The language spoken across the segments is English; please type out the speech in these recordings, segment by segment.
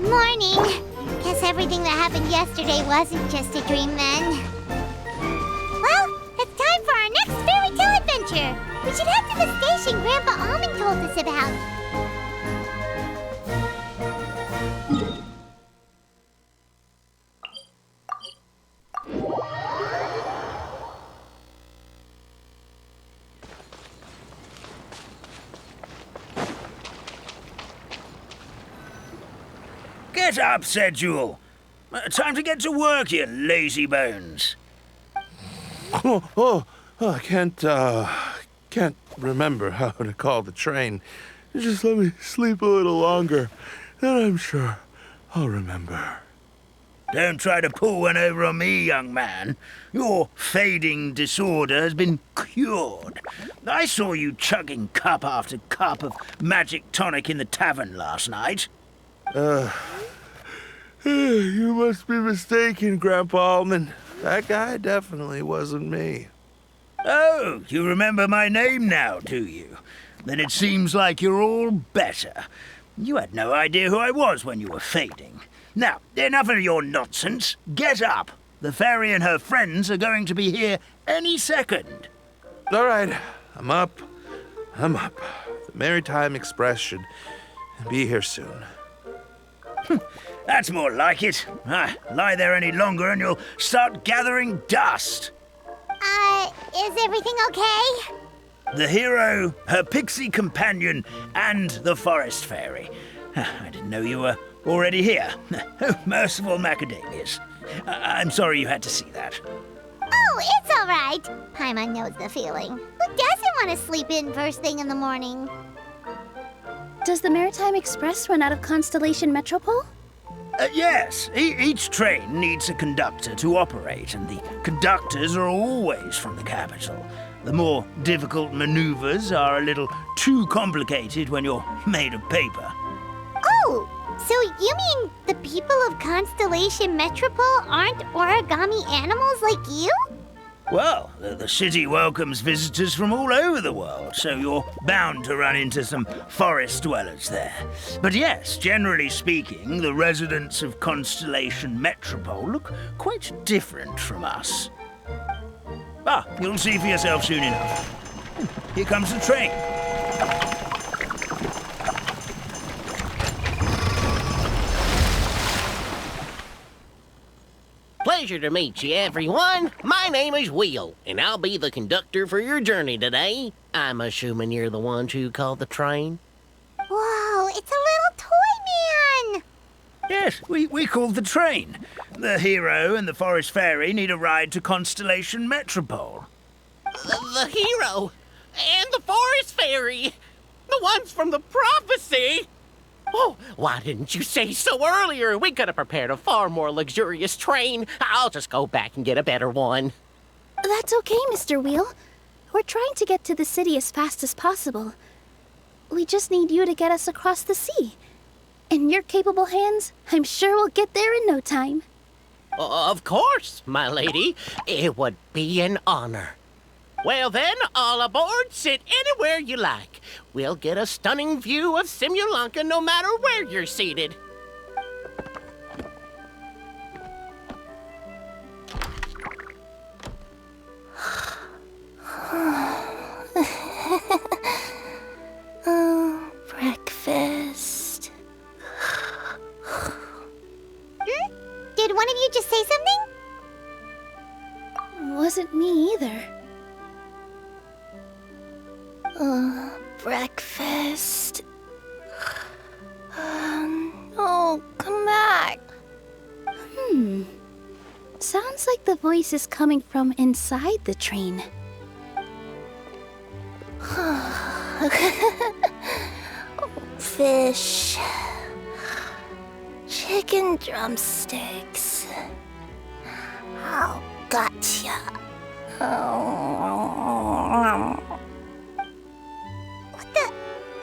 Morning. Guess everything that happened yesterday wasn't just a dream then. Well, it's time for our next fairy tale adventure. We should head to the station Grandpa Almond told us about. Get up, said Jewel. Time to get to work, you lazy bones. I can't remember how to call the train. Just let me sleep a little longer, then I'm sure I'll remember. Don't try to pull one over on me, young man. Your fading disorder has been cured. I saw you chugging cup after cup of magic tonic in the tavern last night. You must be mistaken, Grandpa Almond. That guy definitely wasn't me. Oh, you remember my name now, do you? Then it seems like you're all better. You had no idea who I was when you were fading. Now, enough of your nonsense. Get up. The fairy and her friends are going to be here any second. All right, I'm up. The Maritime Express should be here soon. That's more like it. Lie there any longer and you'll start gathering dust. Is everything okay? The hero, her pixie companion, and the forest fairy. I didn't know you were already here. Oh, merciful macadamias. I'm sorry you had to see that. Oh, it's all right. Paimon knows the feeling. Who doesn't want to sleep in first thing in the morning? Does the Maritime Express run out of Constellation Metropole? Yes, each train needs a conductor to operate, and the conductors are always from the capital. The more difficult maneuvers are a little too complicated when you're made of paper. Oh, so you mean the people of Constellation Metropole aren't origami animals like you? Well, the city welcomes visitors from all over the world, so you're bound to run into some forest dwellers there. But yes, generally speaking, the residents of Constellation Metropole look quite different from us. You'll see for yourself soon enough. Here comes the train. Pleasure to meet you, everyone. My name is Will, and I'll be the conductor for your journey today. I'm assuming you're the ones who called the train? Whoa, it's a little toy man! Yes, we called the train. The hero and the forest fairy need a ride to Constellation Metropole. The hero and the forest fairy, the ones from the prophecy. Oh, why didn't you say so earlier? We could have prepared a far more luxurious train. I'll just go back and get a better one. That's okay, Mr. Wheel. We're trying to get to the city as fast as possible. We just need you to get us across the sea. In your capable hands, I'm sure we'll get there in no time. Of course, my lady. It would be an honor. Well then, all aboard, sit anywhere you like. We'll get a stunning view of Simulanka no matter where you're seated. wasn't me either. Breakfast. Oh, come back. Sounds like the voice is coming from inside the train. Fish. Chicken drumsticks. Oh, gotcha.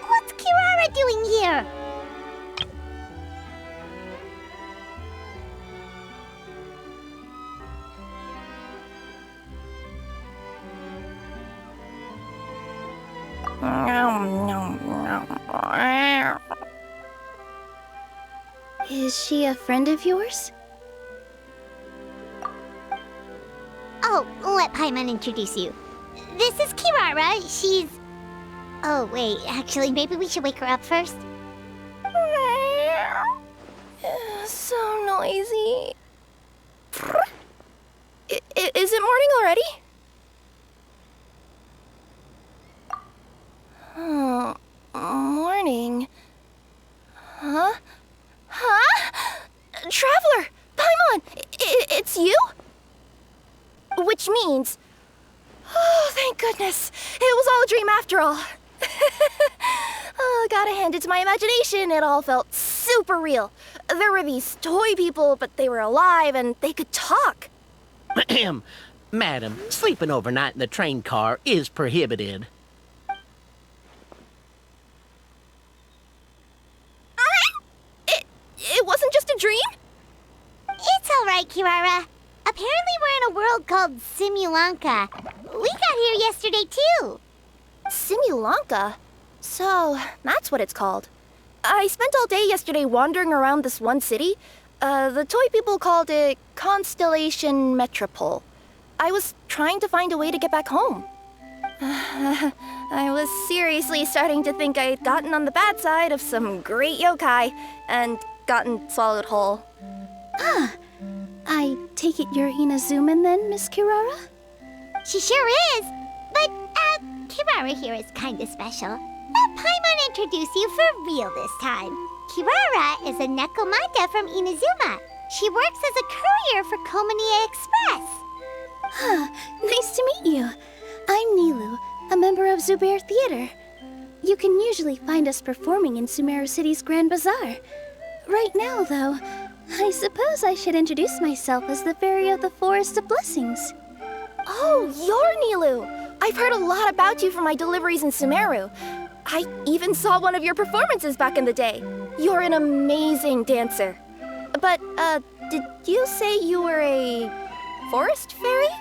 What's Kirara doing here? Is she a friend of yours? Oh, let Paimon introduce you. This is Kirara. She's... Oh, wait. Actually, maybe we should wake her up first. So noisy. Is it morning already? Oh, morning. Huh? Traveler! Paimon! It's you? Which means... Oh, thank goodness. It was all a dream after all. Oh, gotta hand it to my imagination. It all felt super real. There were these toy people, but they were alive and they could talk. Madam, sleeping overnight in the train car is prohibited. It wasn't just a dream? It's all right, Kirara. Apparently we're in a world called Simulanka. We got here yesterday, too. Simulanka? So, that's what it's called. I spent all day yesterday wandering around this one city. The toy people called it Constellation Metropole. I was trying to find a way to get back home. I was seriously starting to think I'd gotten on the bad side of some great yokai and gotten swallowed whole. I take it you're Inazuman then, Miss Kirara? She sure is. But, Kirara here is kinda special. Let Paimon introduce you for real this time. Kirara is a Nekomata from Inazuma. She works as a courier for Komanie Express. Nice to meet you. I'm Nilu, a member of Zubair Theater. You can usually find us performing in Sumeru City's Grand Bazaar. Right now, though, I suppose I should introduce myself as the Fairy of the Forest of Blessings. Oh, you're Nilu! I've heard a lot about you from my deliveries in Sumeru. I even saw one of your performances back in the day. You're an amazing dancer. But, did you say you were a forest fairy?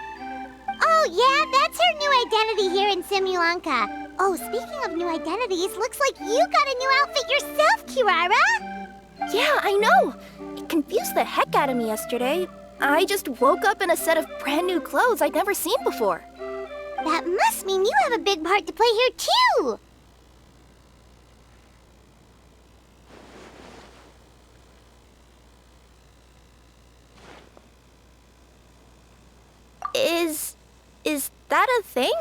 Oh, yeah, that's her new identity here in Simulanka. Oh, speaking of new identities, looks like you got a new outfit yourself, Kirara. Yeah, I know. It confused the heck out of me yesterday. I just woke up in a set of brand new clothes I'd never seen before. That must mean you have a big part to play here, too. Is that a thing?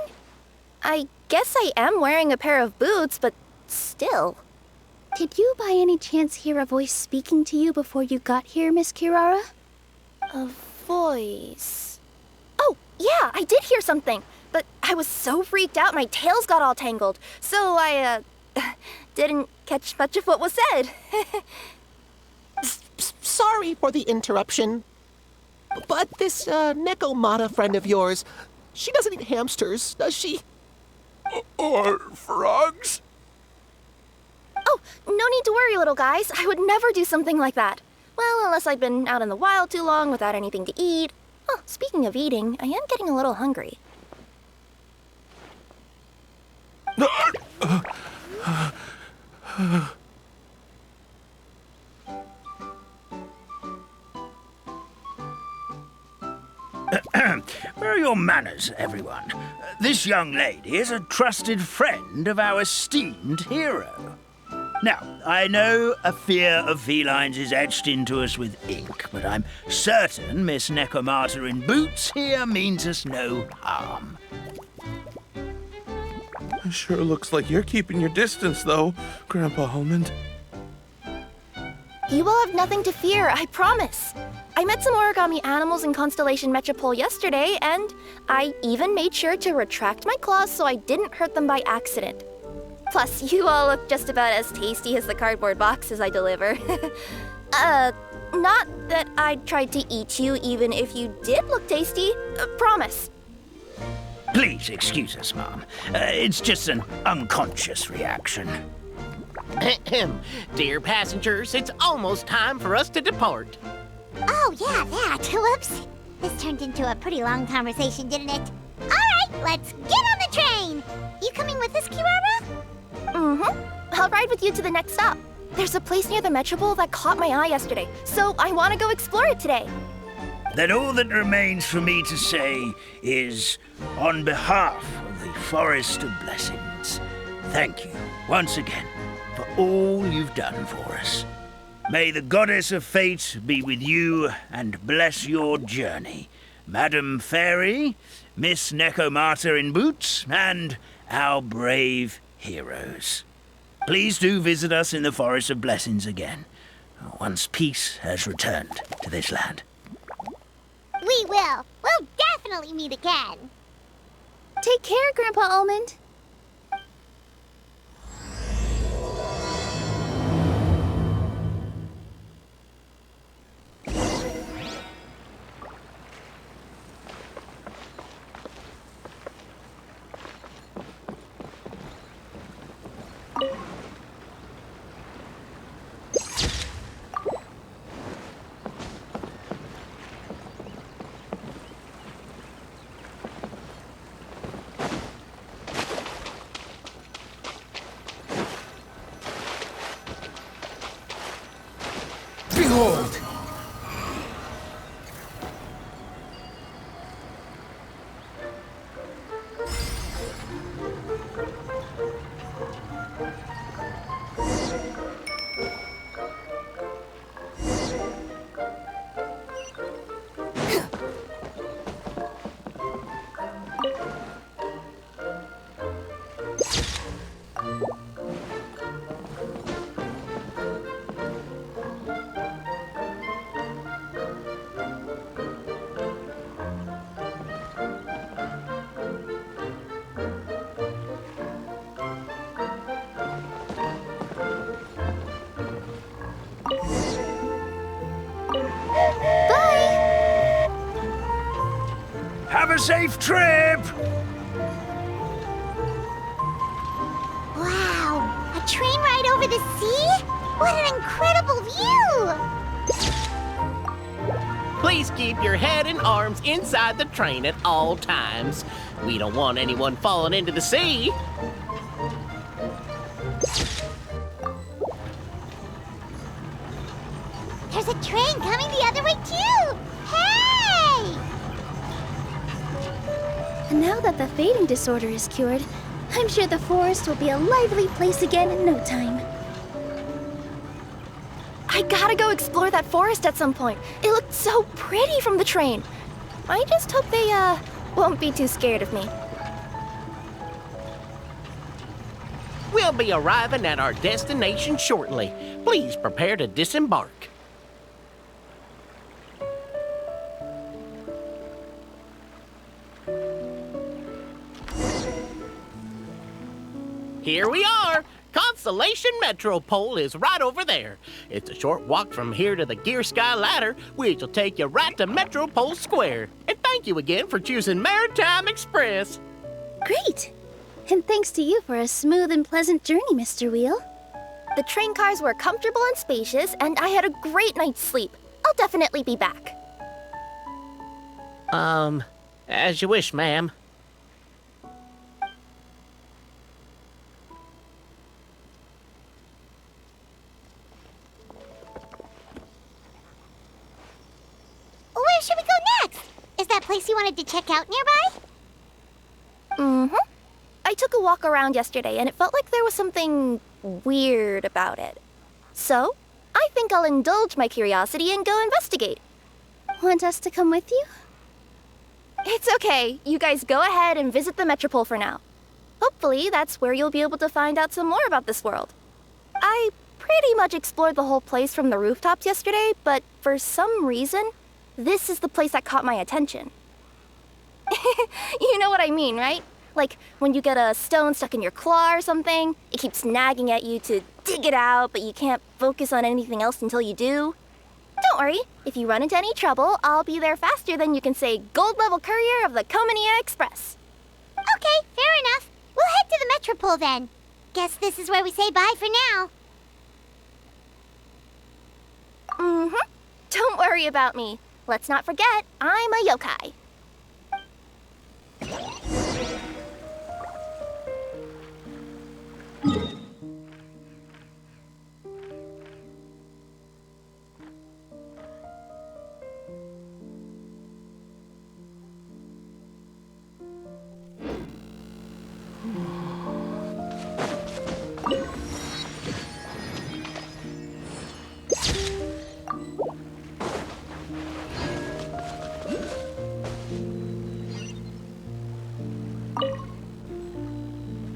I guess I am wearing a pair of boots, but still. Did you by any chance hear a voice speaking to you before you got here, Miss Kirara? A voice... Oh, yeah, I did hear something. But I was so freaked out my tails got all tangled. So I, didn't catch much of what was said. Sorry for the interruption. But this, Nekomata friend of yours, she doesn't eat hamsters, does she? Or frogs? Oh, no need to worry, little guys. I would never do something like that. Well, unless I'd been out in the wild too long without anything to eat. Oh, speaking of eating, I am getting a little hungry. Where are your manners, everyone? This young lady is a trusted friend of our esteemed hero. Now, I know a fear of felines is etched into us with ink, but I'm certain Miss Necomata in boots here means us no harm. It sure looks like you're keeping your distance, though, Grandpa Almond. You will have nothing to fear, I promise. I met some origami animals in Constellation Metropole yesterday, and I even made sure to retract my claws so I didn't hurt them by accident. Plus, you all look just about as tasty as the cardboard boxes I deliver. Not that I tried to eat you even if you did look tasty. Promise. Please excuse us, Mom. It's just an unconscious reaction. Dear passengers, it's almost time for us to depart. Oh, yeah, that. Whoops. This turned into a pretty long conversation, didn't it? All right, let's get on the train. You coming with us, Kirara? Mm-hmm. I'll ride with you to the next stop. There's a place near the Metropole that caught my eye yesterday, so I want to go explore it today. Then all that remains for me to say is, on behalf of the Forest of Blessings, thank you once again for all you've done for us. May the Goddess of Fate be with you and bless your journey, Madam Fairy, Miss Necomata in boots, and our brave heroes. Please do visit us in the Forest of Blessings again, once peace has returned to this land. We will. We'll definitely meet again. Take care, Grandpa Almond. Behold! Have a safe trip! Wow, a train ride over the sea? What an incredible view! Please keep your head and arms inside the train at all times. We don't want anyone falling into the sea. There's a train coming the other way too! Hey! And now that the fading disorder is cured, I'm sure the forest will be a lively place again in no time. I gotta go explore that forest at some point. It looked so pretty from the train. I just hope they, won't be too scared of me. We'll be arriving at our destination shortly. Please prepare to disembark. Here we are! Constellation Metropole is right over there. It's a short walk from here to the Gear Sky Ladder, which will take you right to Metropole Square. And thank you again for choosing Maritime Express. Great! And thanks to you for a smooth and pleasant journey, Mr. Wheel. The train cars were comfortable and spacious, and I had a great night's sleep. I'll definitely be back. As you wish, ma'am. Where should we go next? Is that place you wanted to check out nearby? Mm-hmm. I took a walk around yesterday, and it felt like there was something weird about it. So, I think I'll indulge my curiosity and go investigate. Want us to come with you? It's okay. You guys go ahead and visit the Metropole for now. Hopefully, that's where you'll be able to find out some more about this world. I pretty much explored the whole place from the rooftops yesterday, but for some reason, this is the place that caught my attention. You know what I mean, right? Like when you get a stone stuck in your claw or something, it keeps nagging at you to dig it out, but you can't focus on anything else until you do. Don't worry, if you run into any trouble, I'll be there faster than you can say gold-level courier of the Comania Express. Okay, fair enough. We'll head to the Metropole then. Guess this is where we say bye for now. Mm-hmm. Don't worry about me. Let's not forget, I'm a yokai.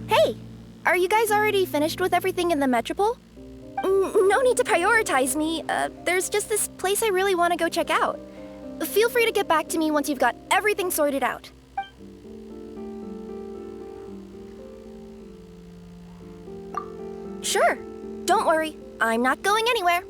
Hey, are you guys already finished with everything in the Metropole? No need to prioritize me. There's just this place I really want to go check out. Feel free to get back to me once you've got everything sorted out. Sure. Don't worry. I'm not going anywhere.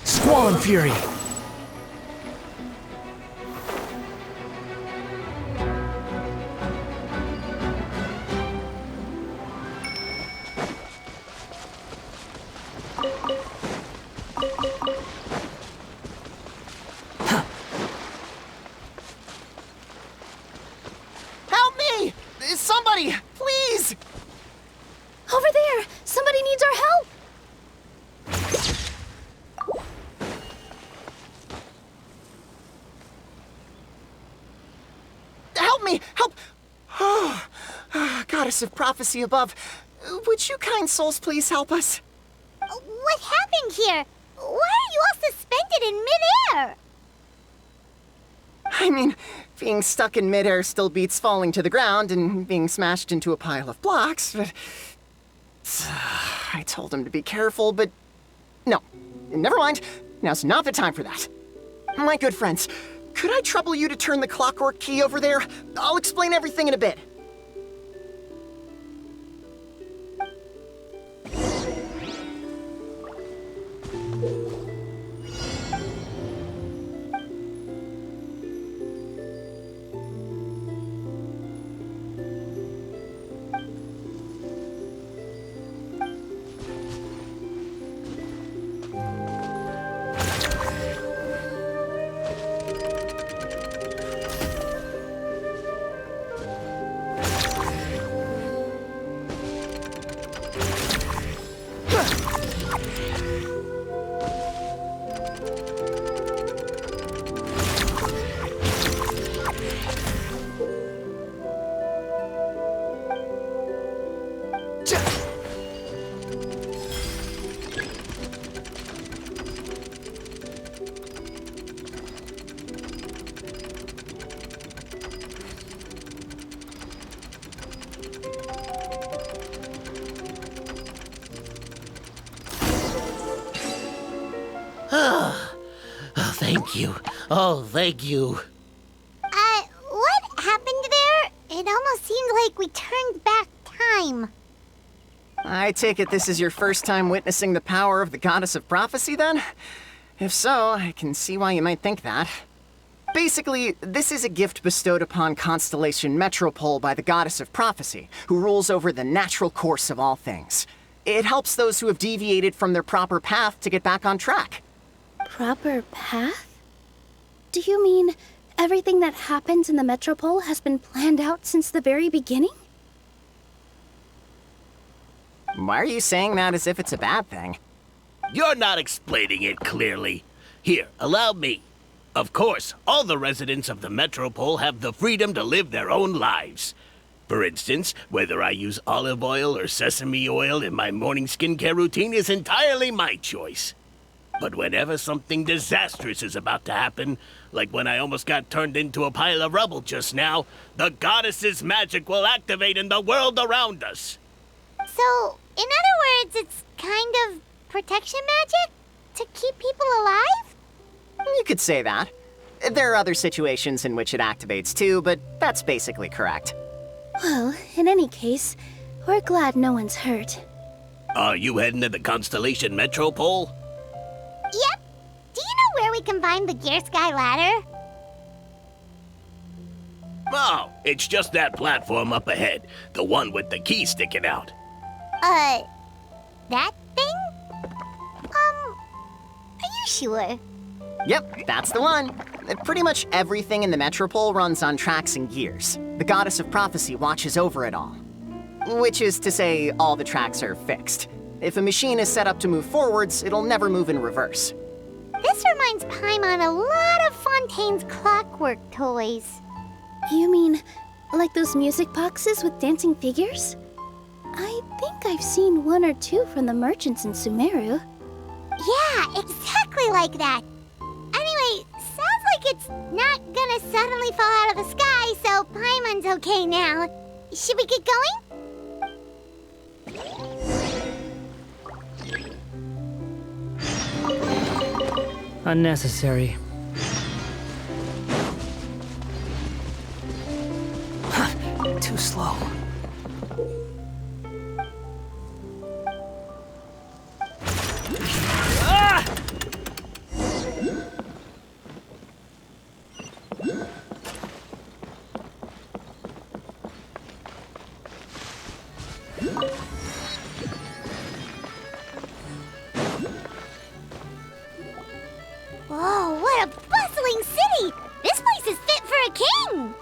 Squall and Fury! Help me! Somebody, please! Over there! Somebody needs our help! Help me! Help! Oh, Goddess of Prophecy above, would you kind souls please help us? What happened here? Why are you all suspended in midair? I mean, being stuck in midair still beats falling to the ground and being smashed into a pile of blocks, but... I told him to be careful, but... No, never mind. Now's not the time for that. My good friends, could I trouble you to turn the clockwork key over there? I'll explain everything in a bit. Thank you. Oh, thank you. What happened there? It almost seemed like we turned back time. I take it this is your first time witnessing the power of the Goddess of Prophecy, then? If so, I can see why you might think that. Basically, this is a gift bestowed upon Constellation Metropole by the Goddess of Prophecy, who rules over the natural course of all things. It helps those who have deviated from their proper path to get back on track. Proper path? Do you mean Everything that happens in the Metropole has been planned out since the very beginning? Why are you saying that as if it's a bad thing? You're not explaining it clearly. Here, allow me. Of course, all the residents of the Metropole have the freedom to live their own lives. For instance, whether I use olive oil or sesame oil in my morning skincare routine is entirely my choice. But whenever something disastrous is about to happen, like when I almost got turned into a pile of rubble just now, the goddess's magic will activate in the world around us. So, in other words, it's kind of protection magic? To keep people alive? You could say that. There are other situations in which it activates too, but that's basically correct. Well, in any case, we're glad no one's hurt. Are you heading to the Constellation Metropole? Yep. Do you know where we can find the Gear Sky ladder? Oh, it's just that platform up ahead. The one with the key sticking out. That thing? Are you sure? Yep, that's the one. Pretty much everything in the Metropole runs on tracks and gears. The goddess of prophecy watches over it all. Which is to say, all the tracks are fixed. If a machine is set up to move forwards, it'll never move in reverse. This reminds Paimon a lot of Fontaine's clockwork toys. You mean, like those music boxes with dancing figures? I think I've seen one or two from the merchants in Sumeru. Yeah, exactly like that. Anyway, sounds like it's not gonna suddenly fall out of the sky, so Paimon's okay now. Should we get going? Unnecessary. Too slow. Whoa, what a bustling city! This place is fit for a king!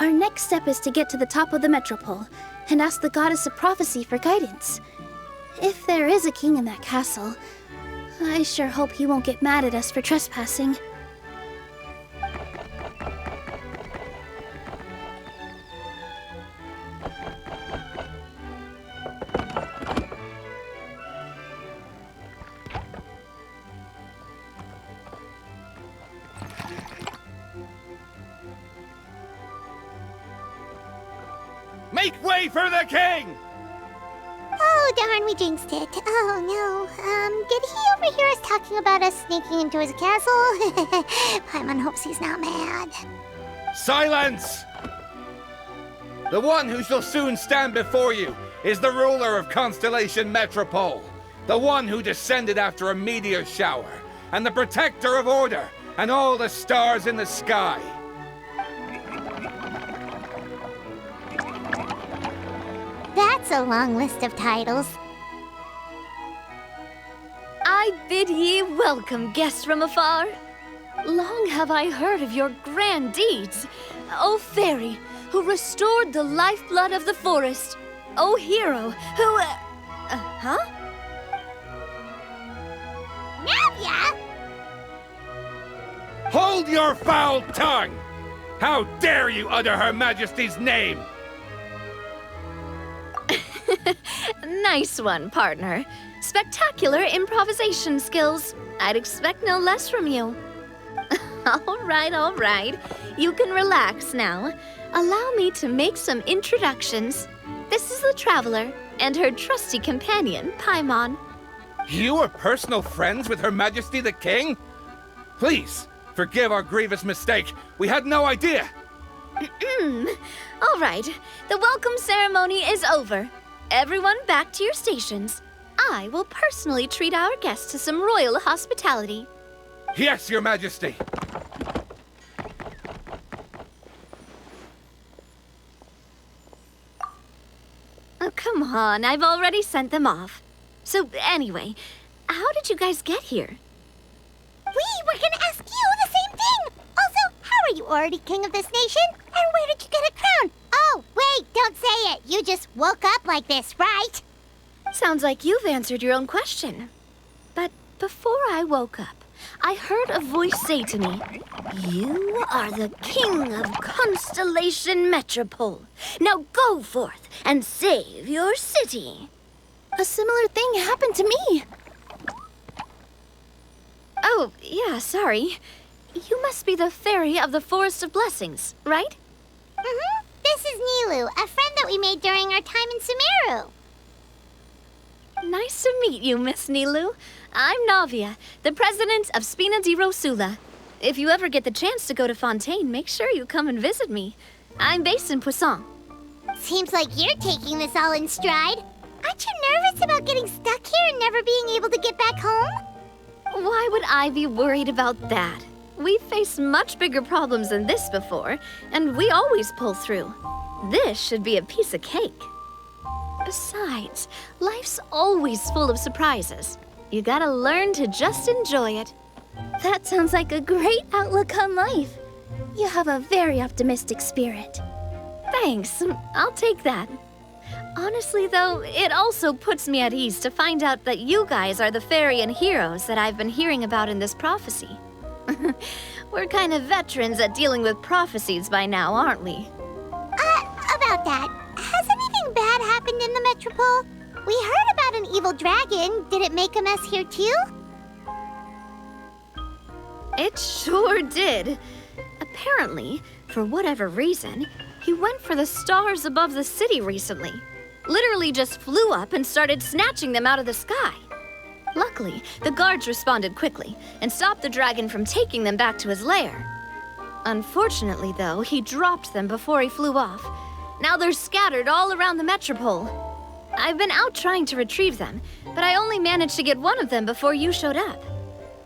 Our next step is to get to the top of the Metropole and ask the goddess of prophecy for guidance. If there is a king in that castle, I sure hope he won't get mad at us for trespassing. Make way for the king! Oh, darn, we jinxed it. Oh, no. Did he overhear us talking about us sneaking into his castle? Paimon hopes he's not mad. Silence! The one who shall soon stand before you is the ruler of Constellation Metropole, the one who descended after a meteor shower, and the protector of order and all the stars in the sky. That's a long list of titles. I bid ye welcome, guests from afar. Long have I heard of your grand deeds. O fairy, who restored the lifeblood of the forest. O hero, who... huh? Navia! Hold your foul tongue! How dare you utter Her Majesty's name? Nice one, partner. Spectacular improvisation skills. I'd expect no less from you. All right. You can relax now. Allow me to make some introductions. This is the Traveler and her trusty companion, Paimon. You are personal friends with Her Majesty the King? Please, forgive our grievous mistake. We had no idea. All right. The welcome ceremony is over. Everyone back to your stations. I will personally treat our guests to some royal hospitality. Yes, Your Majesty. Oh, come on. I've already sent them off. So, anyway, how did you guys get here? We were gonna ask you the Are you already king of this nation? And where did you get a crown? Oh, wait, don't say it. You just woke up like this, right? Sounds like you've answered your own question. But before I woke up, I heard a voice say to me, "You are the king of Constellation Metropole. Now go forth and save your city." A similar thing happened to me. Oh, yeah, sorry. You must be the fairy of the Forest of Blessings, right? Mm-hmm. This is Nilu, a friend that we made during our time in Sumeru. Nice to meet you, Miss Nilu. I'm Navia, the president of Spina di Rosula. If you ever get the chance to go to Fontaine, make sure you come and visit me. I'm based in Poisson. Seems like you're taking this all in stride. Aren't you nervous about getting stuck here and never being able to get back home? Why would I be worried about that? We've faced much bigger problems than this before, and we always pull through. This should be a piece of cake. Besides, life's always full of surprises. You gotta learn to just enjoy it. That sounds like a great outlook on life. You have a very optimistic spirit. Thanks, I'll take that. Honestly, though, it also puts me at ease to find out that you guys are the fairy and heroes that I've been hearing about in this prophecy. We're kind of veterans at dealing with prophecies by now, aren't we? About that, has anything bad happened in the Metropole? We heard about an evil dragon. Did it make a mess here too? It sure did. Apparently, for whatever reason, he went for the stars above the city recently. Literally just flew up and started snatching them out of the sky. Luckily, the guards responded quickly and stopped the dragon from taking them back to his lair. Unfortunately, though, he dropped them before he flew off. Now they're scattered all around the Metropole. I've been out trying to retrieve them, but I only managed to get one of them before you showed up.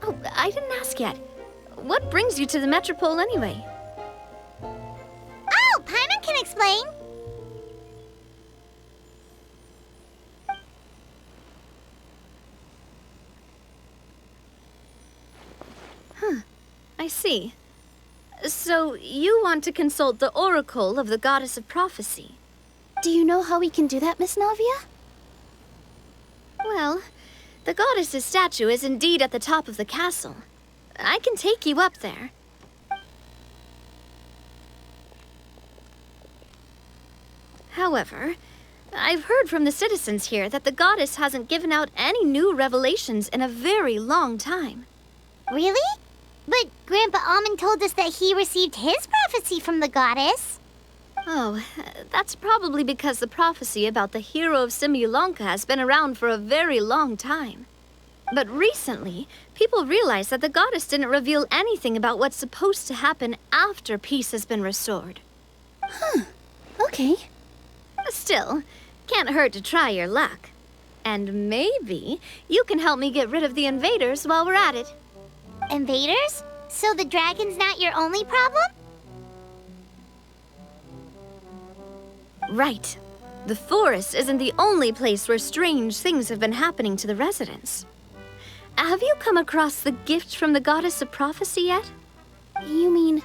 Oh, I didn't ask yet. What brings you to the Metropole anyway? Oh, Paimon can explain. I see. So, you want to consult the oracle of the Goddess of Prophecy? Do you know how we can do that, Miss Navia? Well, the goddess's statue is indeed at the top of the castle. I can take you up there. However, I've heard from the citizens here that the goddess hasn't given out any new revelations in a very long time. Really? But Grandpa Almond told us that he received his prophecy from the goddess. Oh, that's probably because the prophecy about the hero of Simulanka has been around for a very long time. But recently, people realized that the goddess didn't reveal anything about what's supposed to happen after peace has been restored. Okay. Still, can't hurt to try your luck. And maybe you can help me get rid of the invaders while we're at it. Invaders? So the dragon's not your only problem? Right. The forest isn't the only place where strange things have been happening to the residents. Have you come across the gift from the Goddess of Prophecy yet? You mean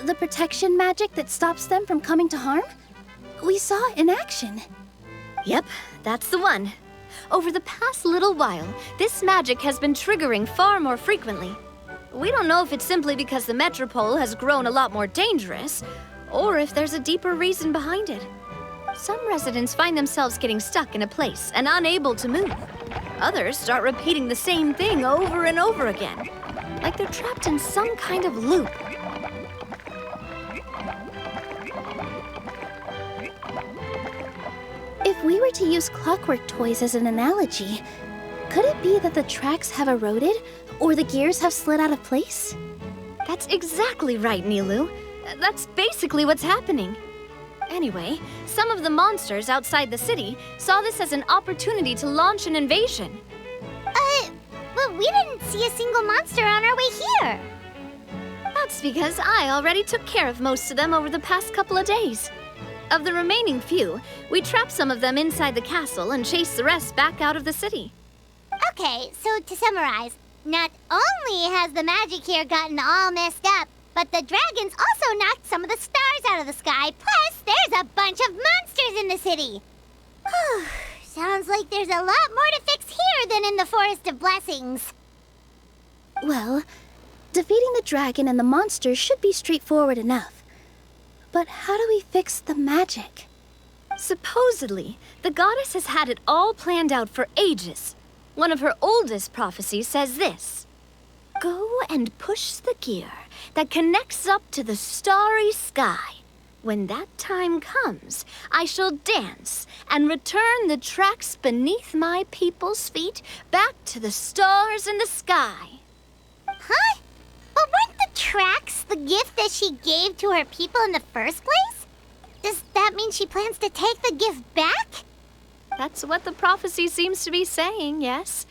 the protection magic that stops them from coming to harm? We saw it in action. Yep, that's the one. Over the past little while, this magic has been triggering far more frequently. We don't know if it's simply because the Metropole has grown a lot more dangerous, or if there's a deeper reason behind it. Some residents find themselves getting stuck in a place and unable to move. Others start repeating the same thing over and over again, like they're trapped in some kind of loop. If we were to use clockwork toys as an analogy, could it be that the tracks have eroded or the gears have slid out of place? That's exactly right, Nilu. That's basically what's happening. Anyway, some of the monsters outside the city saw this as an opportunity to launch an invasion. But we didn't see a single monster on our way here. That's because I already took care of most of them over the past couple of days. Of the remaining few, we trapped some of them inside the castle and chased the rest back out of the city. Okay, so to summarize, not only has the magic here gotten all messed up, But the dragons also knocked some of the stars out of the sky. Plus, there's a bunch of monsters in the city. Sounds like there's a lot more to fix here than in the Forest of Blessings. Well, defeating the dragon and the monsters should be straightforward enough. But how do we fix the magic? Supposedly, the goddess has had it all planned out for ages. One of her oldest prophecies says this: "Go and push the gear that connects up to the starry sky. When that time comes, I shall dance and return the tracks beneath my people's feet back to the stars in the sky." Huh? But weren't the tracks the gift that she gave to her people in the first place? Does that mean she plans to take the gift back? That's what the prophecy seems to be saying, yes.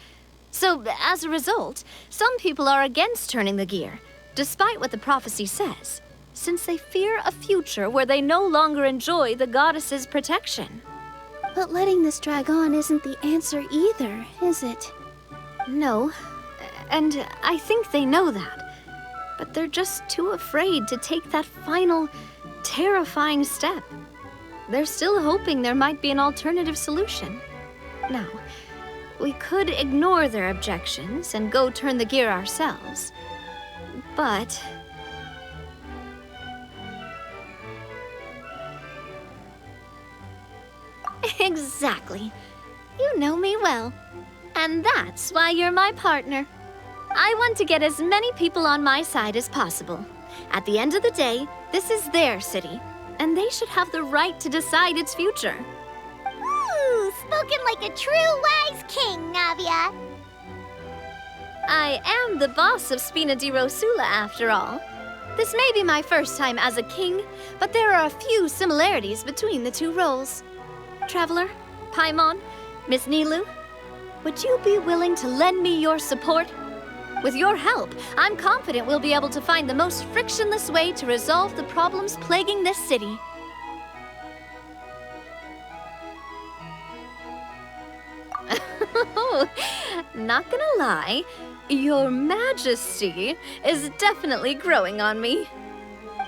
So, as a result, some people are against turning the gear, despite what the prophecy says, since they fear a future where they no longer enjoy the goddess's protection. But letting this drag on isn't the answer either, is it? No, and I think they know that. But they're just too afraid to take that final, terrifying step. They're still hoping there might be an alternative solution. Now, we could ignore their objections and go turn the gear ourselves. But... Exactly. You know me well. And that's why you're my partner. I want to get as many people on my side as possible. At the end of the day, this is their city, and they should have the right to decide its future. Ooh, spoken like a true wise king, Navia. I am the boss of Spina di Rosula, after all. This may be my first time as a king, but there are a few similarities between the two roles. Traveler, Paimon, Miss Nilu, would you be willing to lend me your support? With your help, I'm confident we'll be able to find the most frictionless way to resolve the problems plaguing this city. Not gonna lie, Your Majesty is definitely growing on me.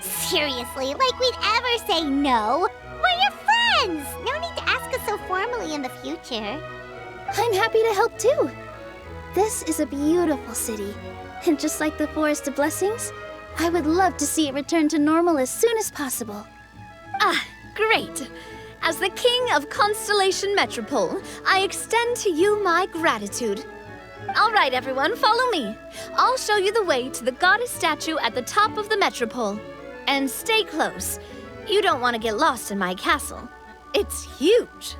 Seriously, like we'd ever say no. We're your friends! No need to ask us so formally in the future. I'm happy to help too. This is a beautiful city, and just like the Forest of Blessings, I would love to see it return to normal as soon as possible. Ah, great! As the King of Constellation Metropole, I extend to you my gratitude. All right, everyone, follow me. I'll show you the way to the goddess statue at the top of the Metropole. And stay close. You don't want to get lost in my castle. It's huge.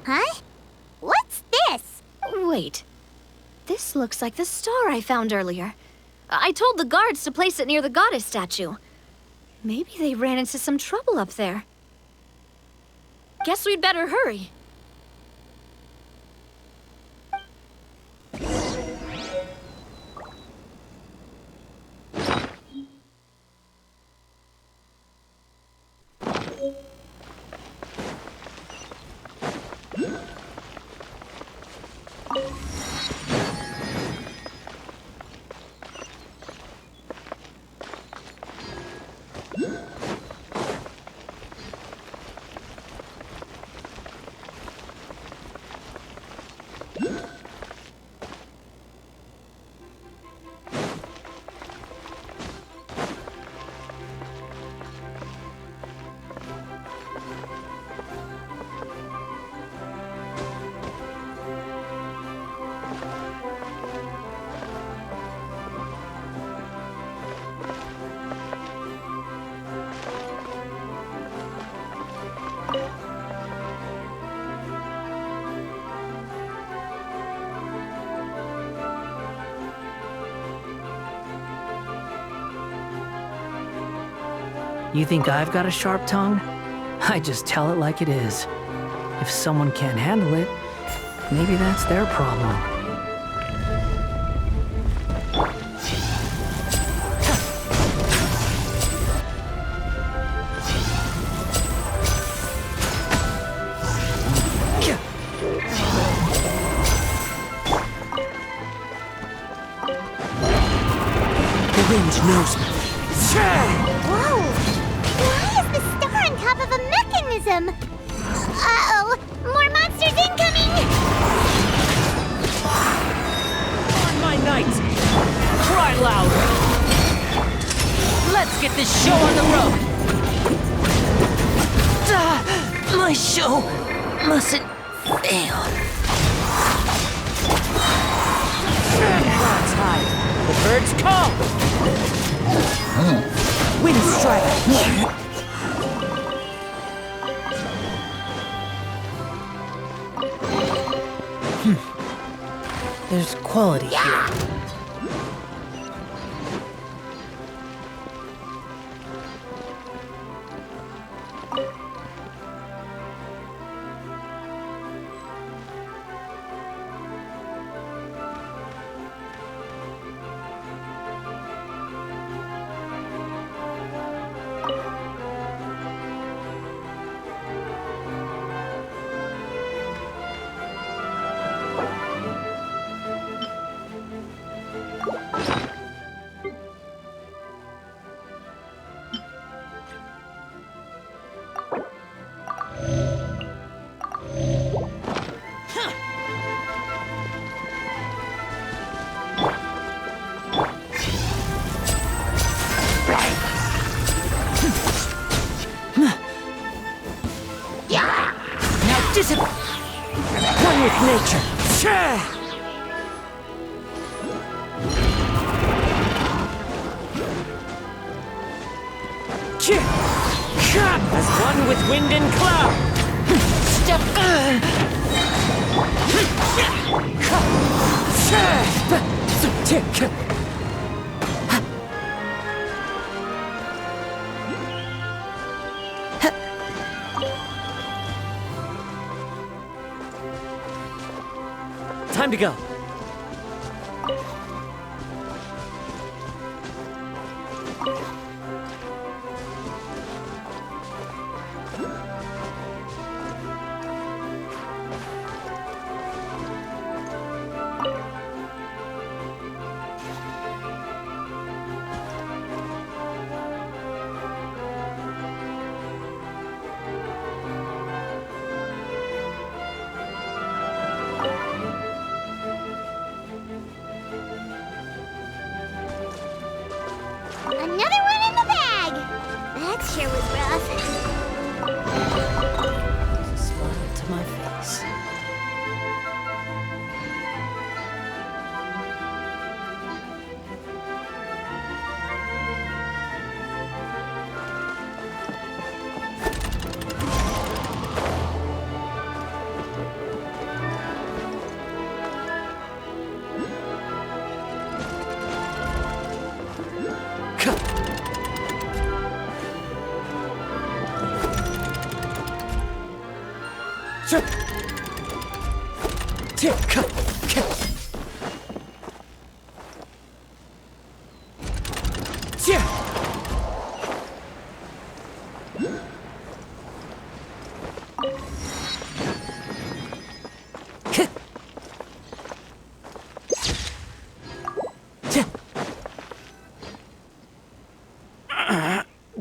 Huh? What's this? Wait. This looks like the star I found earlier. I told the guards to place it near the goddess statue. Maybe they ran into some trouble up there. Guess we'd better hurry. You think I've got a sharp tongue? I just tell it like it is. If someone can't handle it, maybe that's their problem. The wind knows me. Whoa! Why is the star on top of a mechanism? Uh-oh! More monsters incoming! On my knight! Cry loud! Let's get this show on the road! My show mustn't fail. Clouds high. The birds call! Wind strike! There's quality here. One with nature. As one with wind and cloud. Step. Time to go. Another one in the bag! That sure was rough. A smile to my face.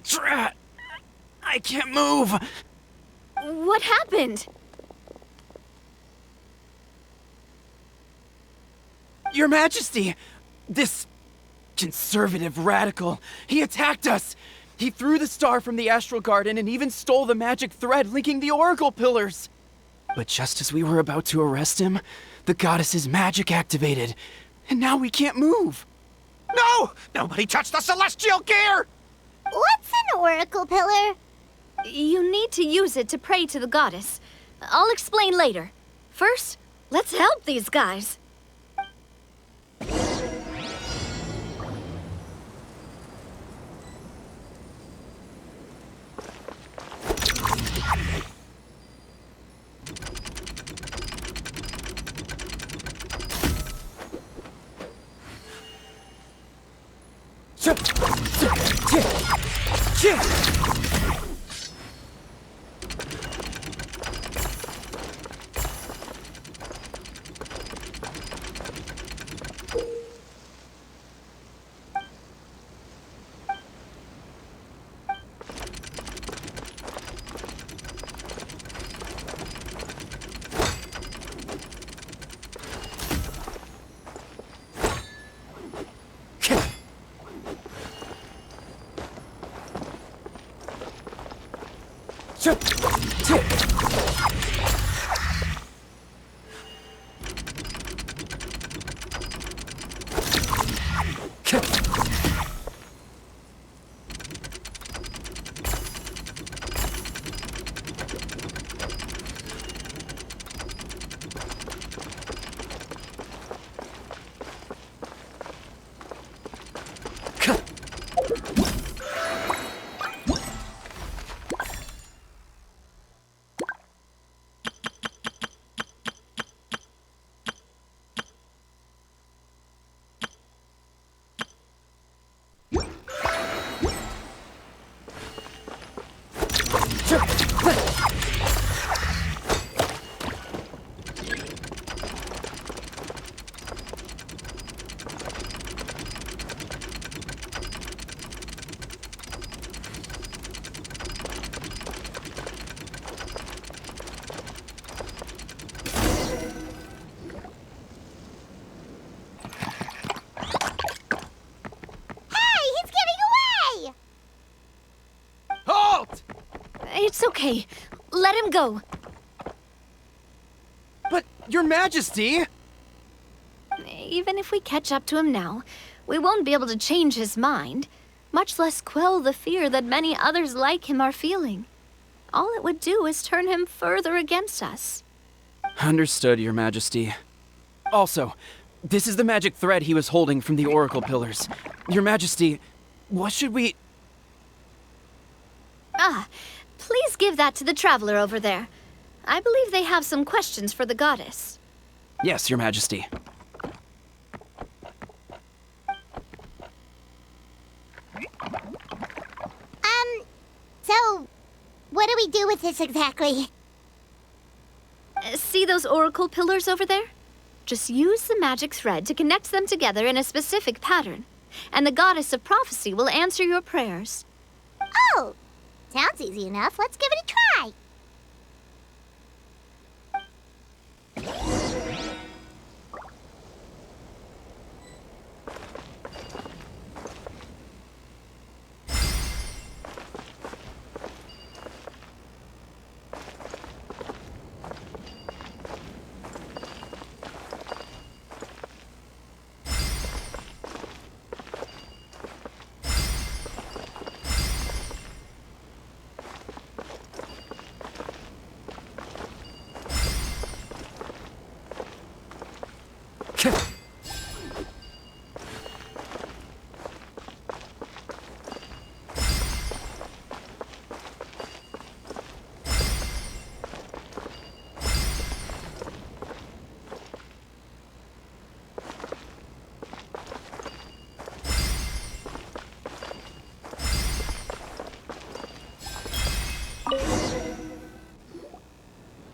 Drat! I can't move! What happened? Your Majesty! This conservative radical, he attacked us! He threw the star from the Astral Garden and even stole the magic thread linking the Oracle Pillars! But just as we were about to arrest him, the goddess's magic activated, and now we can't move! No! Nobody touched the celestial gear! What's an oracle pillar? You need to use it to pray to the goddess. I'll explain later. First, let's help these guys. It's okay. Let him go. But, Your Majesty! Even if we catch up to him now, we won't be able to change his mind, much less quell the fear that many others like him are feeling. All it would do is turn him further against us. Understood, Your Majesty. Also, this is the magic thread he was holding from the Oracle Pillars. Your Majesty, what should we... Please give that to the traveler over there. I believe they have some questions for the goddess. Yes, Your Majesty. So, what do we do with this exactly? See those oracle pillars over there? Just use the magic thread to connect them together in a specific pattern, and the goddess of prophecy will answer your prayers. Oh! Sounds easy enough. Let's give it a try.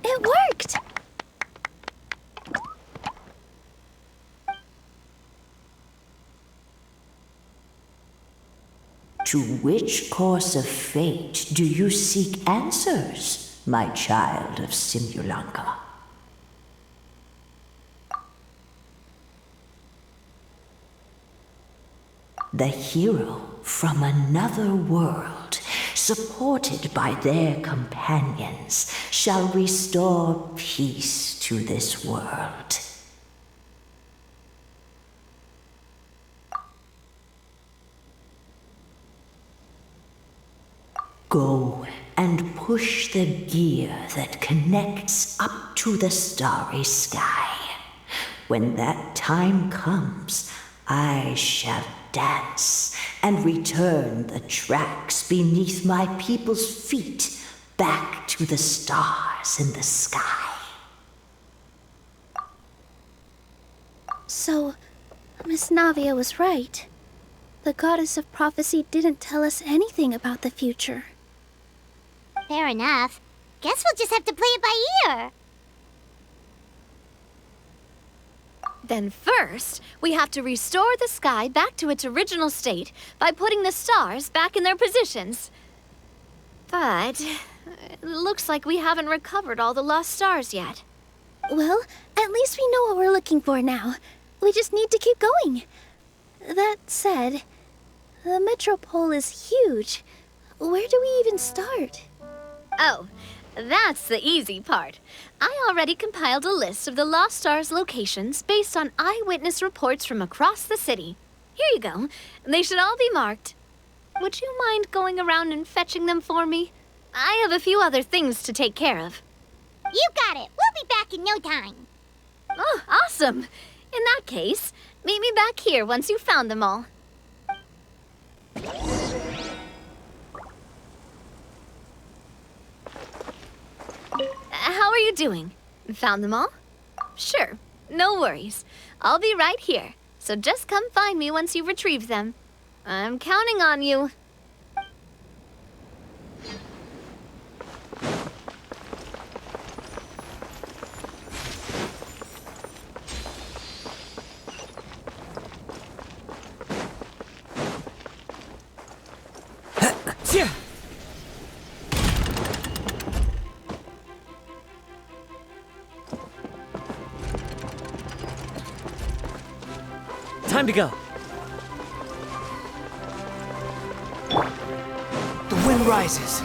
It worked! To which course of fate do you seek answers, my child of Simulanka? The hero from another world, supported by their companions, shall restore peace to this world. Go and push the gear that connects up to the starry sky. When that time comes, I shall dance and return the tracks beneath my people's feet back to the stars in the sky. So, Miss Navia was right. The goddess of prophecy didn't tell us anything about the future. Fair enough. Guess we'll just have to play it by ear. Then first, we have to restore the sky back to its original state by putting the stars back in their positions. But it looks like we haven't recovered all the lost stars yet. Well, at least we know what we're looking for now. We just need to keep going. That said, the Metropole is huge. Where do we even start? Oh, that's the easy part. I already compiled a list of the lost stars' locations based on eyewitness reports from across the city. Here you go. They should all be marked. Would you mind going around and fetching them for me? I have a few other things to take care of. You got it. We'll be back in no time. Oh, awesome. In that case, meet me back here once you've found them all. How are you doing? Found them all? Sure, no worries. I'll be right here, so just come find me once you've retrieved them. I'm counting on you. Time to go. The wind rises.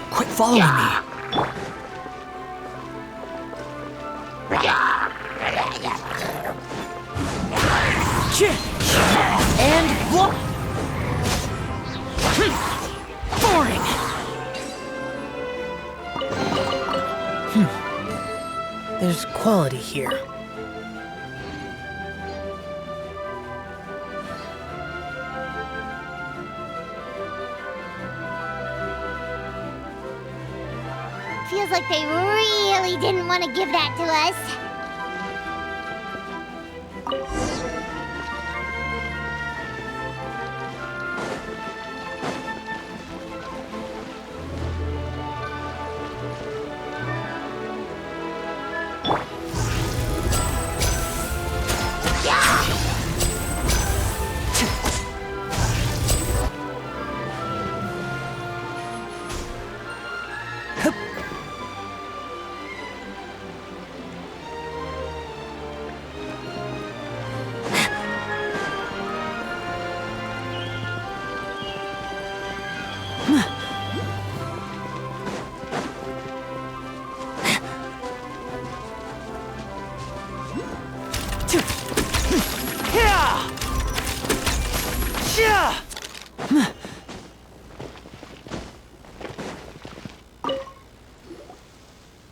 Quit following me. And look! Boring! There's quality here. Feels like they really didn't want to give that to us.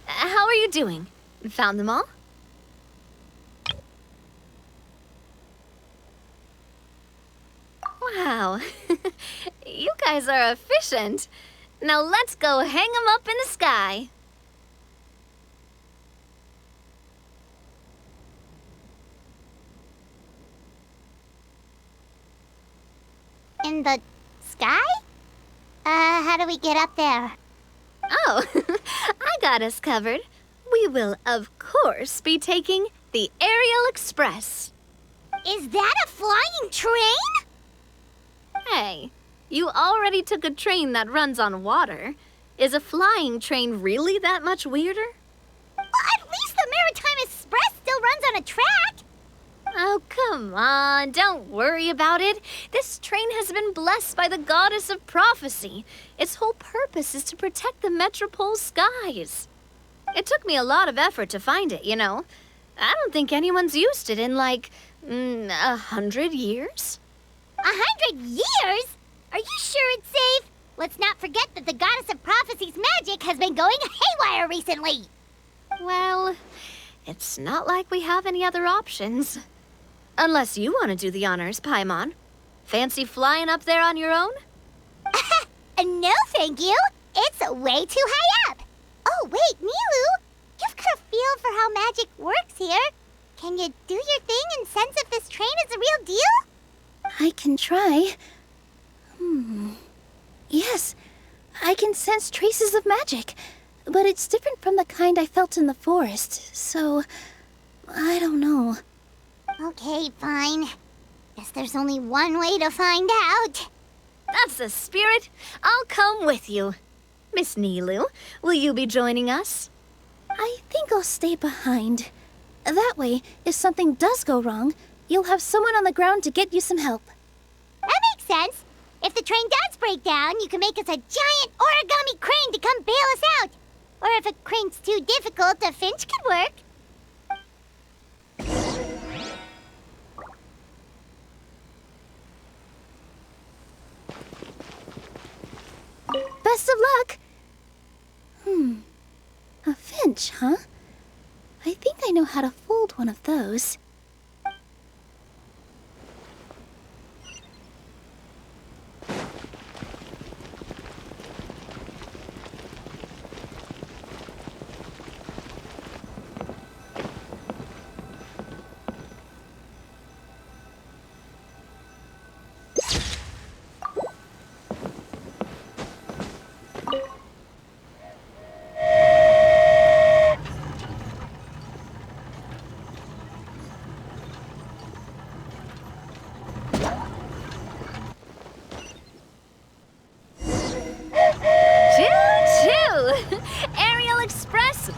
How are you doing? Found them all? Wow. You guys are efficient. Now let's go hang them up in the sky. In the sky? How do we get up there? Oh, I got us covered. We will, of course, be taking the Aerial Express. Is that a flying train? Hey, you already took a train that runs on water. Is a flying train really that much weirder? Well, at least the Maritime Express still runs on a track. Oh, come on, don't worry about it. This train has been blessed by the goddess of prophecy. Its whole purpose is to protect the Metropole's skies. It took me a lot of effort to find it, you know. I don't think anyone's used it in, like, 100 years. 100 years? Are you sure it's safe? Let's not forget that the goddess of prophecy's magic has been going haywire recently. Well, it's not like we have any other options. Unless you want to do the honors, Paimon. Fancy flying up there on your own? No, thank you. It's way too high up. Oh, wait, Nilu. You've got a feel for how magic works here. Can you do your thing and sense if this train is a real deal? I can try. Yes, I can sense traces of magic, but it's different from the kind I felt in the forest, so I don't know. Okay, fine. Guess there's only one way to find out. That's the spirit. I'll come with you. Miss Nilu, will you be joining us? I think I'll stay behind. That way, if something does go wrong, you'll have someone on the ground to get you some help. That makes sense. If the train does break down, you can make us a giant origami crane to come bail us out. Or if a crane's too difficult, a finch could work. Best of luck! A finch, huh? I think I know how to fold one of those.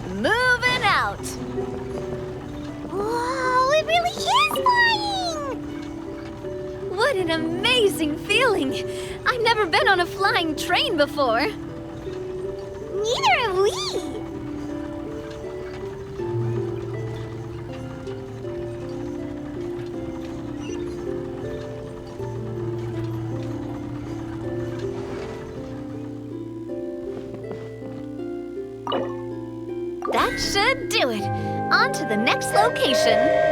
Moving out. Whoa, it really is flying! What an amazing feeling. I've never been on a flying train before. Neither have we. That should do it. On to the next location.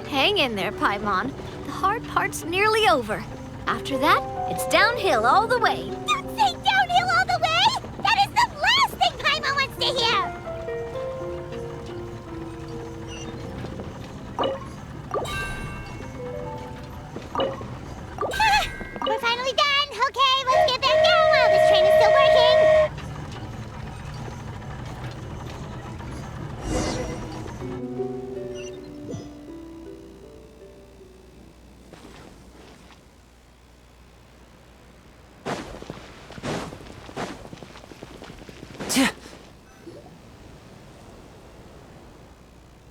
Hang in there, Paimon. The hard part's nearly over. After that, it's downhill all the way. Don't say downhill all the way! That is the last thing Paimon wants to hear! We're finally done! Okay, let's get back down while this train is still working!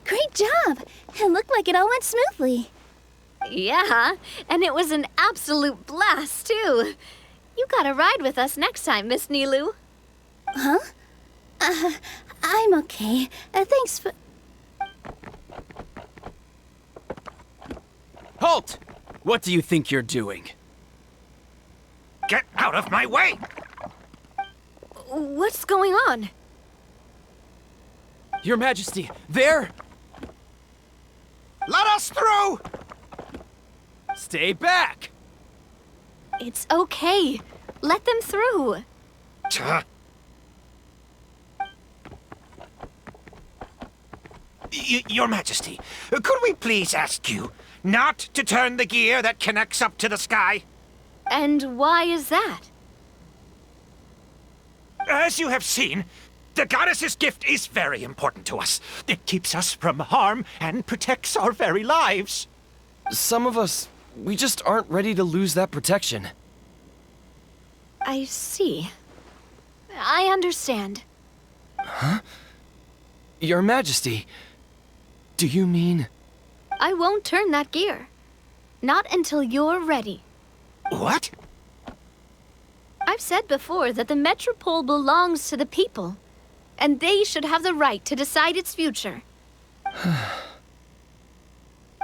Great job! It looked like it all went smoothly. Yeah, and it was an absolute blast, too. You gotta ride with us next time, Miss Nilu. Huh? I'm okay. Thanks for... Halt! What do you think you're doing? Get out of my way! What's going on? Your Majesty, there! Let us through! Stay back! It's okay. Let them through. Your Majesty, could we please ask you not to turn the gear that connects up to the sky? And why is that? As you have seen, the goddess's gift is very important to us. It keeps us from harm and protects our very lives. Some of us, we just aren't ready to lose that protection. I see. I understand. Huh? Your Majesty, do you mean... I won't turn that gear. Not until you're ready. What? I've said before that the Metropole belongs to the people, and they should have the right to decide its future.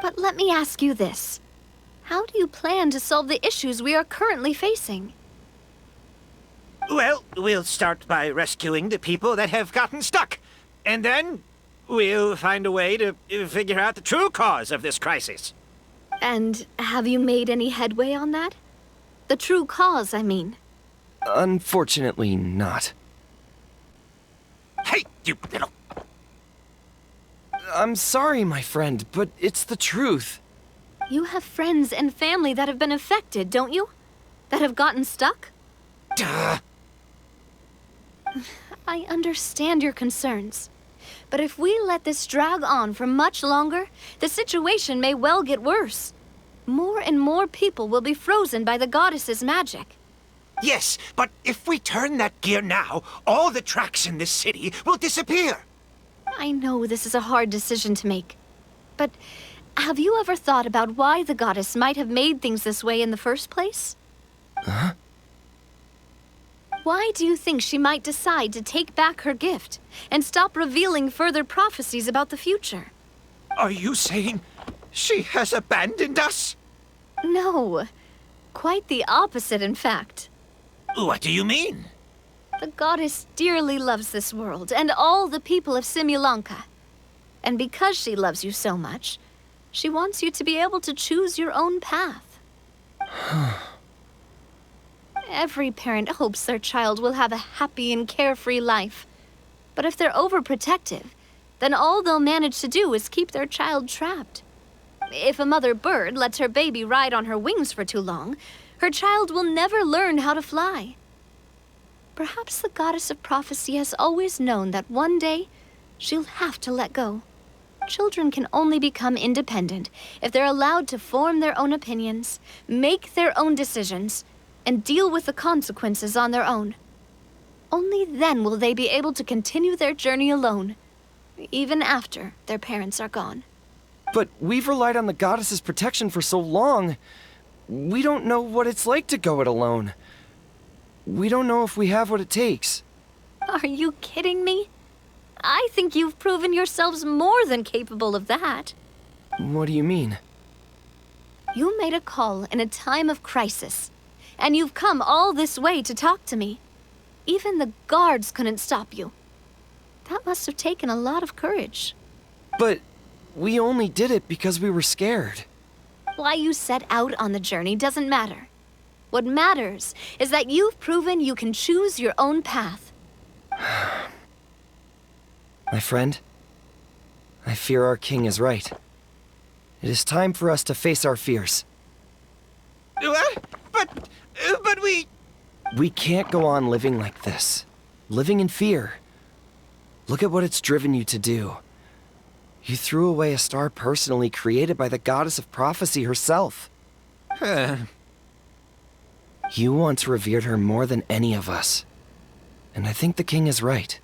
But let me ask you this. How do you plan to solve the issues we are currently facing? Well, we'll start by rescuing the people that have gotten stuck. And then we'll find a way to figure out the true cause of this crisis. And have you made any headway on that? The true cause, I mean. Unfortunately not. Hey, you little... I'm sorry, my friend, but it's the truth. You have friends and family that have been affected, don't you? That have gotten stuck? Duh. I understand your concerns. But if we let this drag on for much longer, the situation may well get worse. More and more people will be frozen by the goddess's magic. Yes, but if we turn that gear now, all the tracks in this city will disappear. I know this is a hard decision to make. But have you ever thought about why the goddess might have made things this way in the first place? Huh? Why do you think she might decide to take back her gift and stop revealing further prophecies about the future? Are you saying she has abandoned us? No. Quite the opposite, in fact. What do you mean? The goddess dearly loves this world and all the people of Simulanka. And because she loves you so much, she wants you to be able to choose your own path. Every parent hopes their child will have a happy and carefree life. But if they're overprotective, then all they'll manage to do is keep their child trapped. If a mother bird lets her baby ride on her wings for too long, her child will never learn how to fly. Perhaps the goddess of prophecy has always known that one day she'll have to let go. Children can only become independent if they're allowed to form their own opinions, make their own decisions, and deal with the consequences on their own. Only then will they be able to continue their journey alone, even after their parents are gone. But we've relied on the goddess's protection for so long. We don't know what it's like to go it alone. We don't know if we have what it takes. Are you kidding me? I think you've proven yourselves more than capable of that. What do you mean? You made a call in a time of crisis, and you've come all this way to talk to me. Even the guards couldn't stop you. That must have taken a lot of courage. But we only did it because we were scared. Why you set out on the journey doesn't matter. What matters is that you've proven you can choose your own path. My friend, I fear our king is right. It is time for us to face our fears. What? But we... We can't go on living like this. Living in fear. Look at what it's driven you to do. You threw away a star personally created by the goddess of prophecy herself. You once revered her more than any of us. And I think the king is right.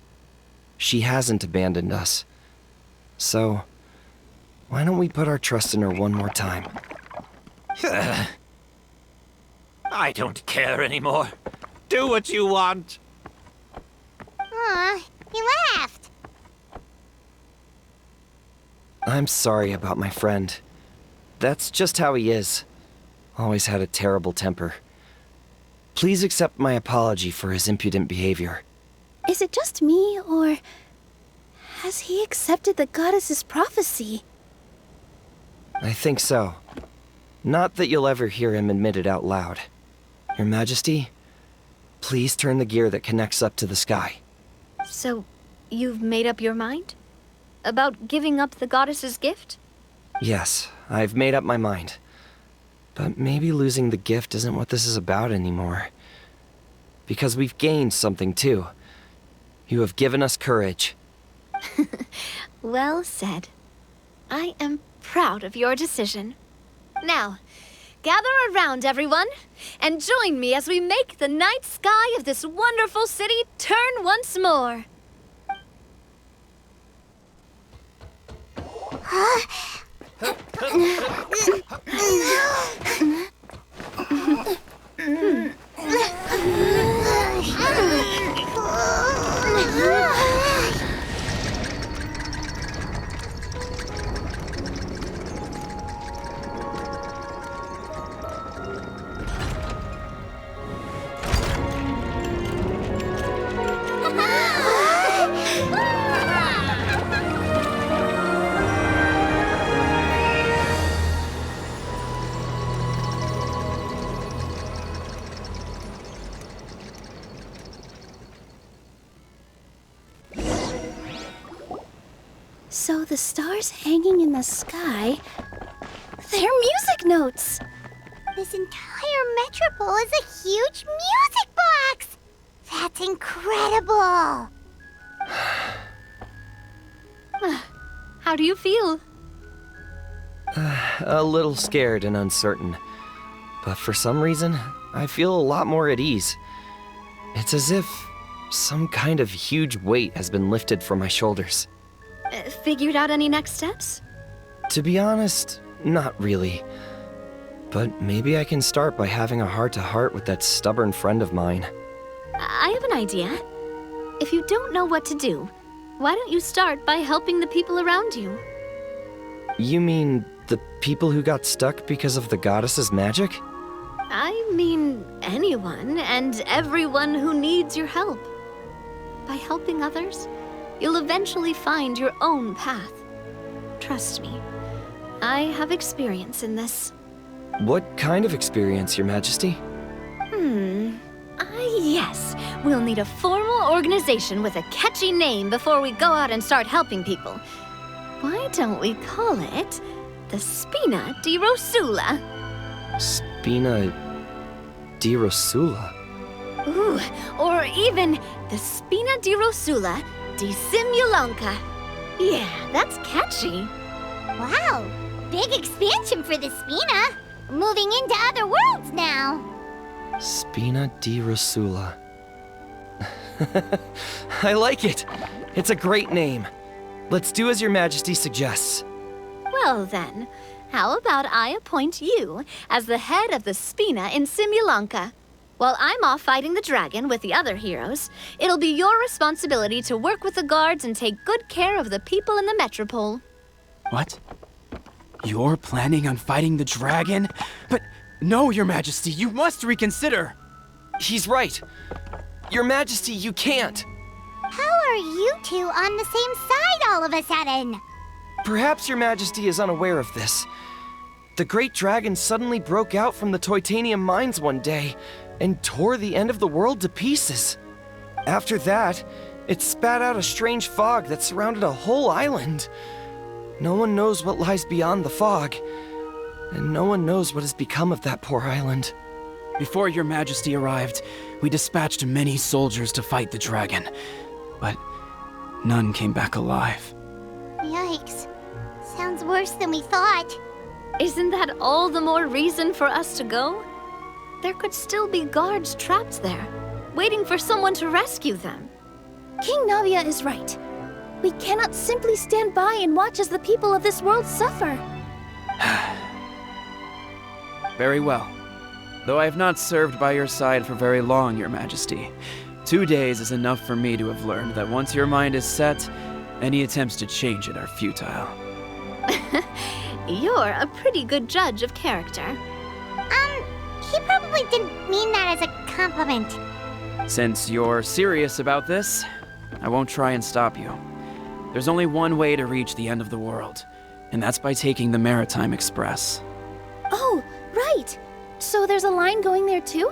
She hasn't abandoned us. So, why don't we put our trust in her one more time? I don't care anymore. Do what you want. Aw, he laughed. I'm sorry about my friend. That's just how he is. Always had a terrible temper. Please accept my apology for his impudent behavior. Is it just me, or has he accepted the goddess's prophecy? I think so. Not that you'll ever hear him admit it out loud. Your Majesty, please turn the gear that connects up to the sky. So, you've made up your mind? About giving up the goddess's gift? Yes, I've made up my mind. But maybe losing the gift isn't what this is about anymore. Because we've gained something too. You have given us courage. Well said. I am proud of your decision. Now, gather around, everyone, and join me as we make the night sky of this wonderful city turn once more. So the stars hanging in the sky, they're music notes. This entire metropole is a huge music box! That's incredible! How do you feel? A little scared and uncertain. But for some reason, I feel a lot more at ease. It's as if some kind of huge weight has been lifted from my shoulders. Figured out any next steps? To be honest, not really. But maybe I can start by having a heart-to-heart with that stubborn friend of mine. I have an idea. If you don't know what to do, why don't you start by helping the people around you? You mean the people who got stuck because of the goddess's magic? I mean anyone and everyone who needs your help. By helping others, you'll eventually find your own path. Trust me, I have experience in this. What kind of experience, Your Majesty? Yes. We'll need a formal organization with a catchy name before we go out and start helping people. Why don't we call it the Spina di Rosula? Spina di Rosula? Ooh, or even the Spina di Rosula di Simulanka. Yeah, that's catchy. Wow, big expansion for the Spina. Moving into other worlds now. Spina di Rosula. I like it. It's a great name. Let's do as Your Majesty suggests. Well then, how about I appoint you as the head of the Spina in Simulanka? While I'm off fighting the dragon with the other heroes, it'll be your responsibility to work with the guards and take good care of the people in the metropole. What? You're planning on fighting the dragon? But no, Your Majesty, you must reconsider. He's right. Your Majesty, you can't. How are you two on the same side all of a sudden? Perhaps Your Majesty is unaware of this. The great dragon suddenly broke out from the Titanium mines one day and tore the end of the world to pieces. After that, it spat out a strange fog that surrounded a whole island. No one knows what lies beyond the fog, and no one knows what has become of that poor island. Before Your Majesty arrived, we dispatched many soldiers to fight the dragon, but none came back alive. Yikes. Sounds worse than we thought. Isn't that all the more reason for us to go? There could still be guards trapped there, waiting for someone to rescue them. King Navia is right. We cannot simply stand by and watch as the people of this world suffer. Very well. Though I have not served by your side for very long, Your Majesty, 2 days is enough for me to have learned that once your mind is set, any attempts to change it are futile. You're a pretty good judge of character. He probably didn't mean that as a compliment. Since you're serious about this, I won't try and stop you. There's only one way to reach the end of the world, and that's by taking the Maritime Express. Oh, right! So there's a line going there too?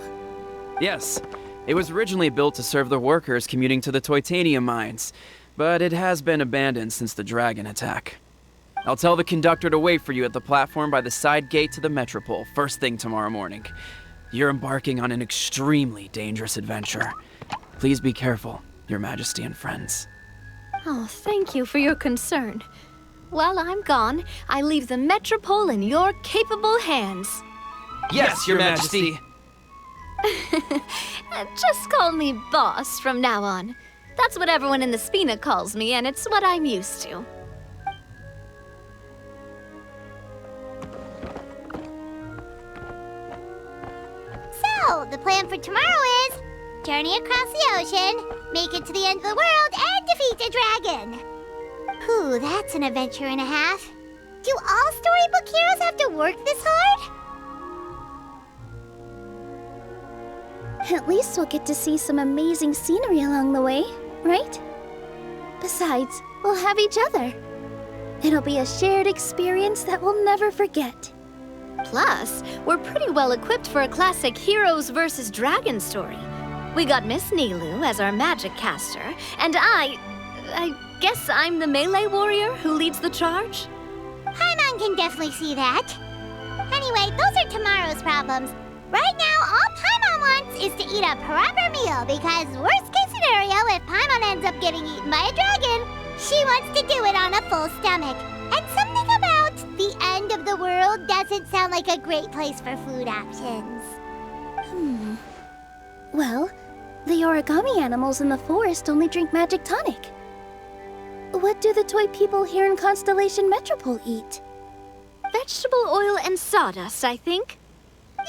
Yes. It was originally built to serve the workers commuting to the Titanium mines, but it has been abandoned since the dragon attack. I'll tell the conductor to wait for you at the platform by the side gate to the Metropole first thing tomorrow morning. You're embarking on an extremely dangerous adventure. Please be careful, Your Majesty and friends. Oh, thank you for your concern. While I'm gone, I leave the Metropole in your capable hands. Yes, Your Majesty. Just call me boss from now on. That's what everyone in the Spina calls me, and it's what I'm used to. So, the plan for tomorrow is journey across the ocean, make it to the end of the world, and defeat a dragon. Whew, that's an adventure and a half. Do all storybook heroes have to work this hard? At least we'll get to see some amazing scenery along the way, right? Besides, we'll have each other. It'll be a shared experience that we'll never forget. Plus, we're pretty well equipped for a classic heroes versus dragon story. We got Miss Nilu as our magic caster, and Guess I'm the melee warrior who leads the charge? Paimon can definitely see that. Anyway, those are tomorrow's problems. Right now, all Paimon wants is to eat a proper meal because worst case scenario, if Paimon ends up getting eaten by a dragon, she wants to do it on a full stomach. And something about the end of the world doesn't sound like a great place for food options. Well, the origami animals in the forest only drink magic tonic. What do the toy people here in Constellation Metropole eat? Vegetable oil and sawdust, I think. No!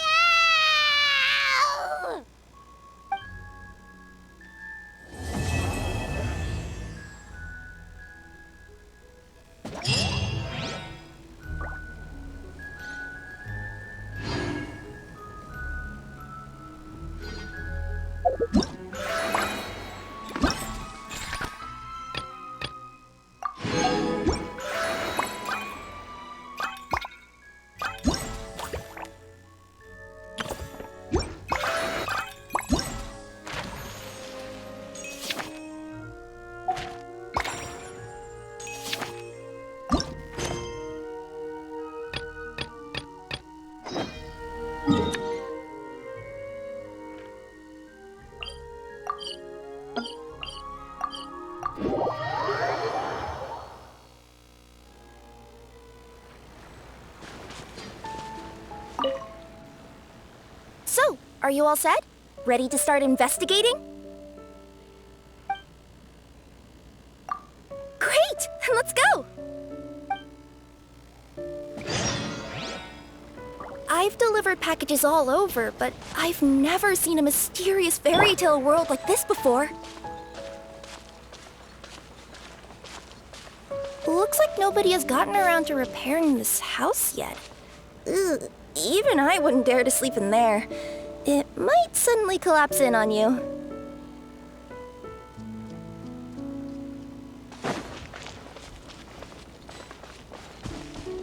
So, are you all set? Ready to start investigating? Great! Let's go! I've delivered packages all over, but I've never seen a mysterious fairy tale world like this before. Looks like nobody has gotten around to repairing this house yet. Ugh, even I wouldn't dare to sleep in there. It might suddenly collapse in on you.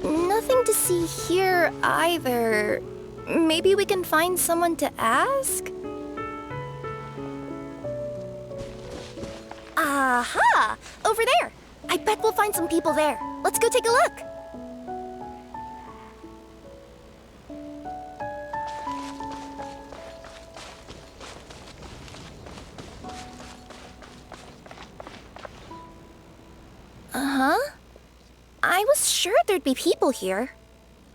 Nothing to see here either. Maybe we can find someone to ask? Aha! Over there! I bet we'll find some people there. Let's go take a look. Uh-huh. I was sure there'd be people here.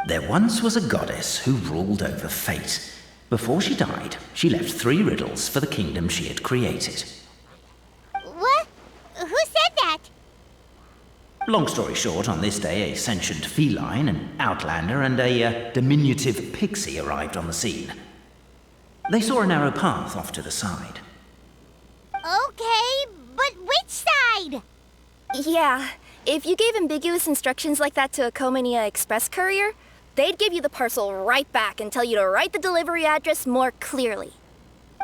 There once was a goddess who ruled over fate. Before she died, she left 3 riddles for the kingdom she had created. What? Who said that? Long story short, on this day, a sentient feline, an outlander, and a diminutive pixie arrived on the scene. They saw a narrow path off to the side. Okay, but which side? Yeah, if you gave ambiguous instructions like that to a Comania Express courier, they'd give you the parcel right back and tell you to write the delivery address more clearly.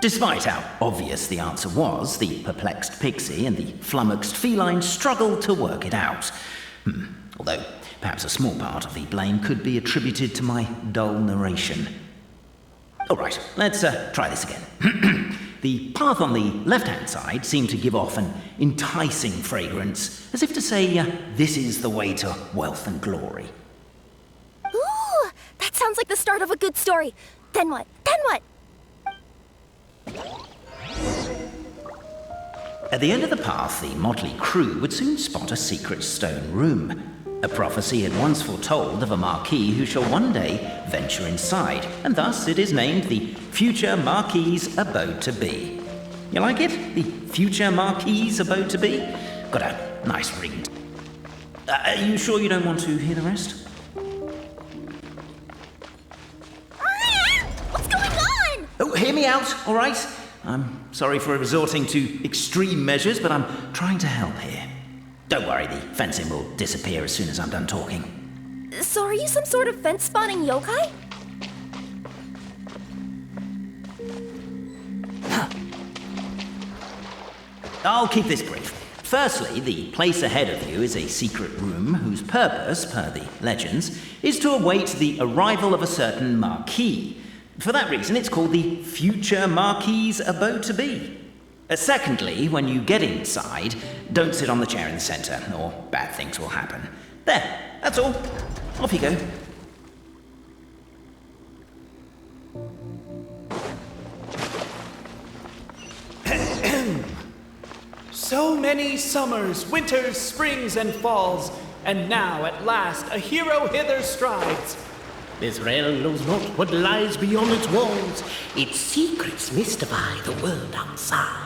Despite how obvious the answer was, the perplexed pixie and the flummoxed feline struggled to work it out. Although, perhaps a small part of the blame could be attributed to my dull narration. All right, let's try this again. The path on the left-hand side seemed to give off an enticing fragrance, as if to say, this is the way to wealth and glory. Ooh, that sounds like the start of a good story. Then what? Then what? At the end of the path, the motley crew would soon spot a secret stone room. A prophecy had once foretold of a Marquis who shall one day venture inside, and thus it is named the Future Marquis Abode-to-Be. You like it? The Future Marquis Abode-to-Be? Got a nice ring. Are you sure you don't want to hear the rest? What's going on? Oh, hear me out, all right? I'm sorry for resorting to extreme measures, but I'm trying to help here. Don't worry, the fencing will disappear as soon as I'm done talking. So are you some sort of fence-spawning yokai? I'll keep this brief. Firstly, the place ahead of you is a secret room whose purpose, per the legends, is to await the arrival of a certain Marquis. For that reason, it's called the Future Marquis Abode-to-Be. Secondly, when you get inside, don't sit on the chair in the center, or bad things will happen. There, that's all. Off you go. So many summers, winters, springs, and falls, and now at last a hero hither strides. This realm knows not what lies beyond its walls. Its secrets mystify the world outside.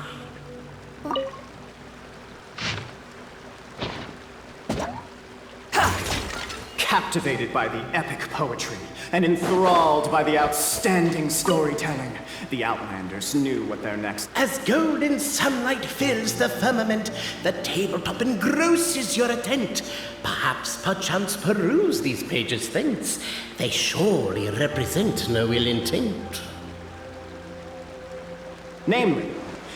Captivated by the epic poetry and enthralled by the outstanding storytelling, the Outlanders knew what their next. As golden sunlight fills the firmament, the tabletop engrosses your attent. Perchance peruse these pages thence. They surely represent no ill intent. Namely,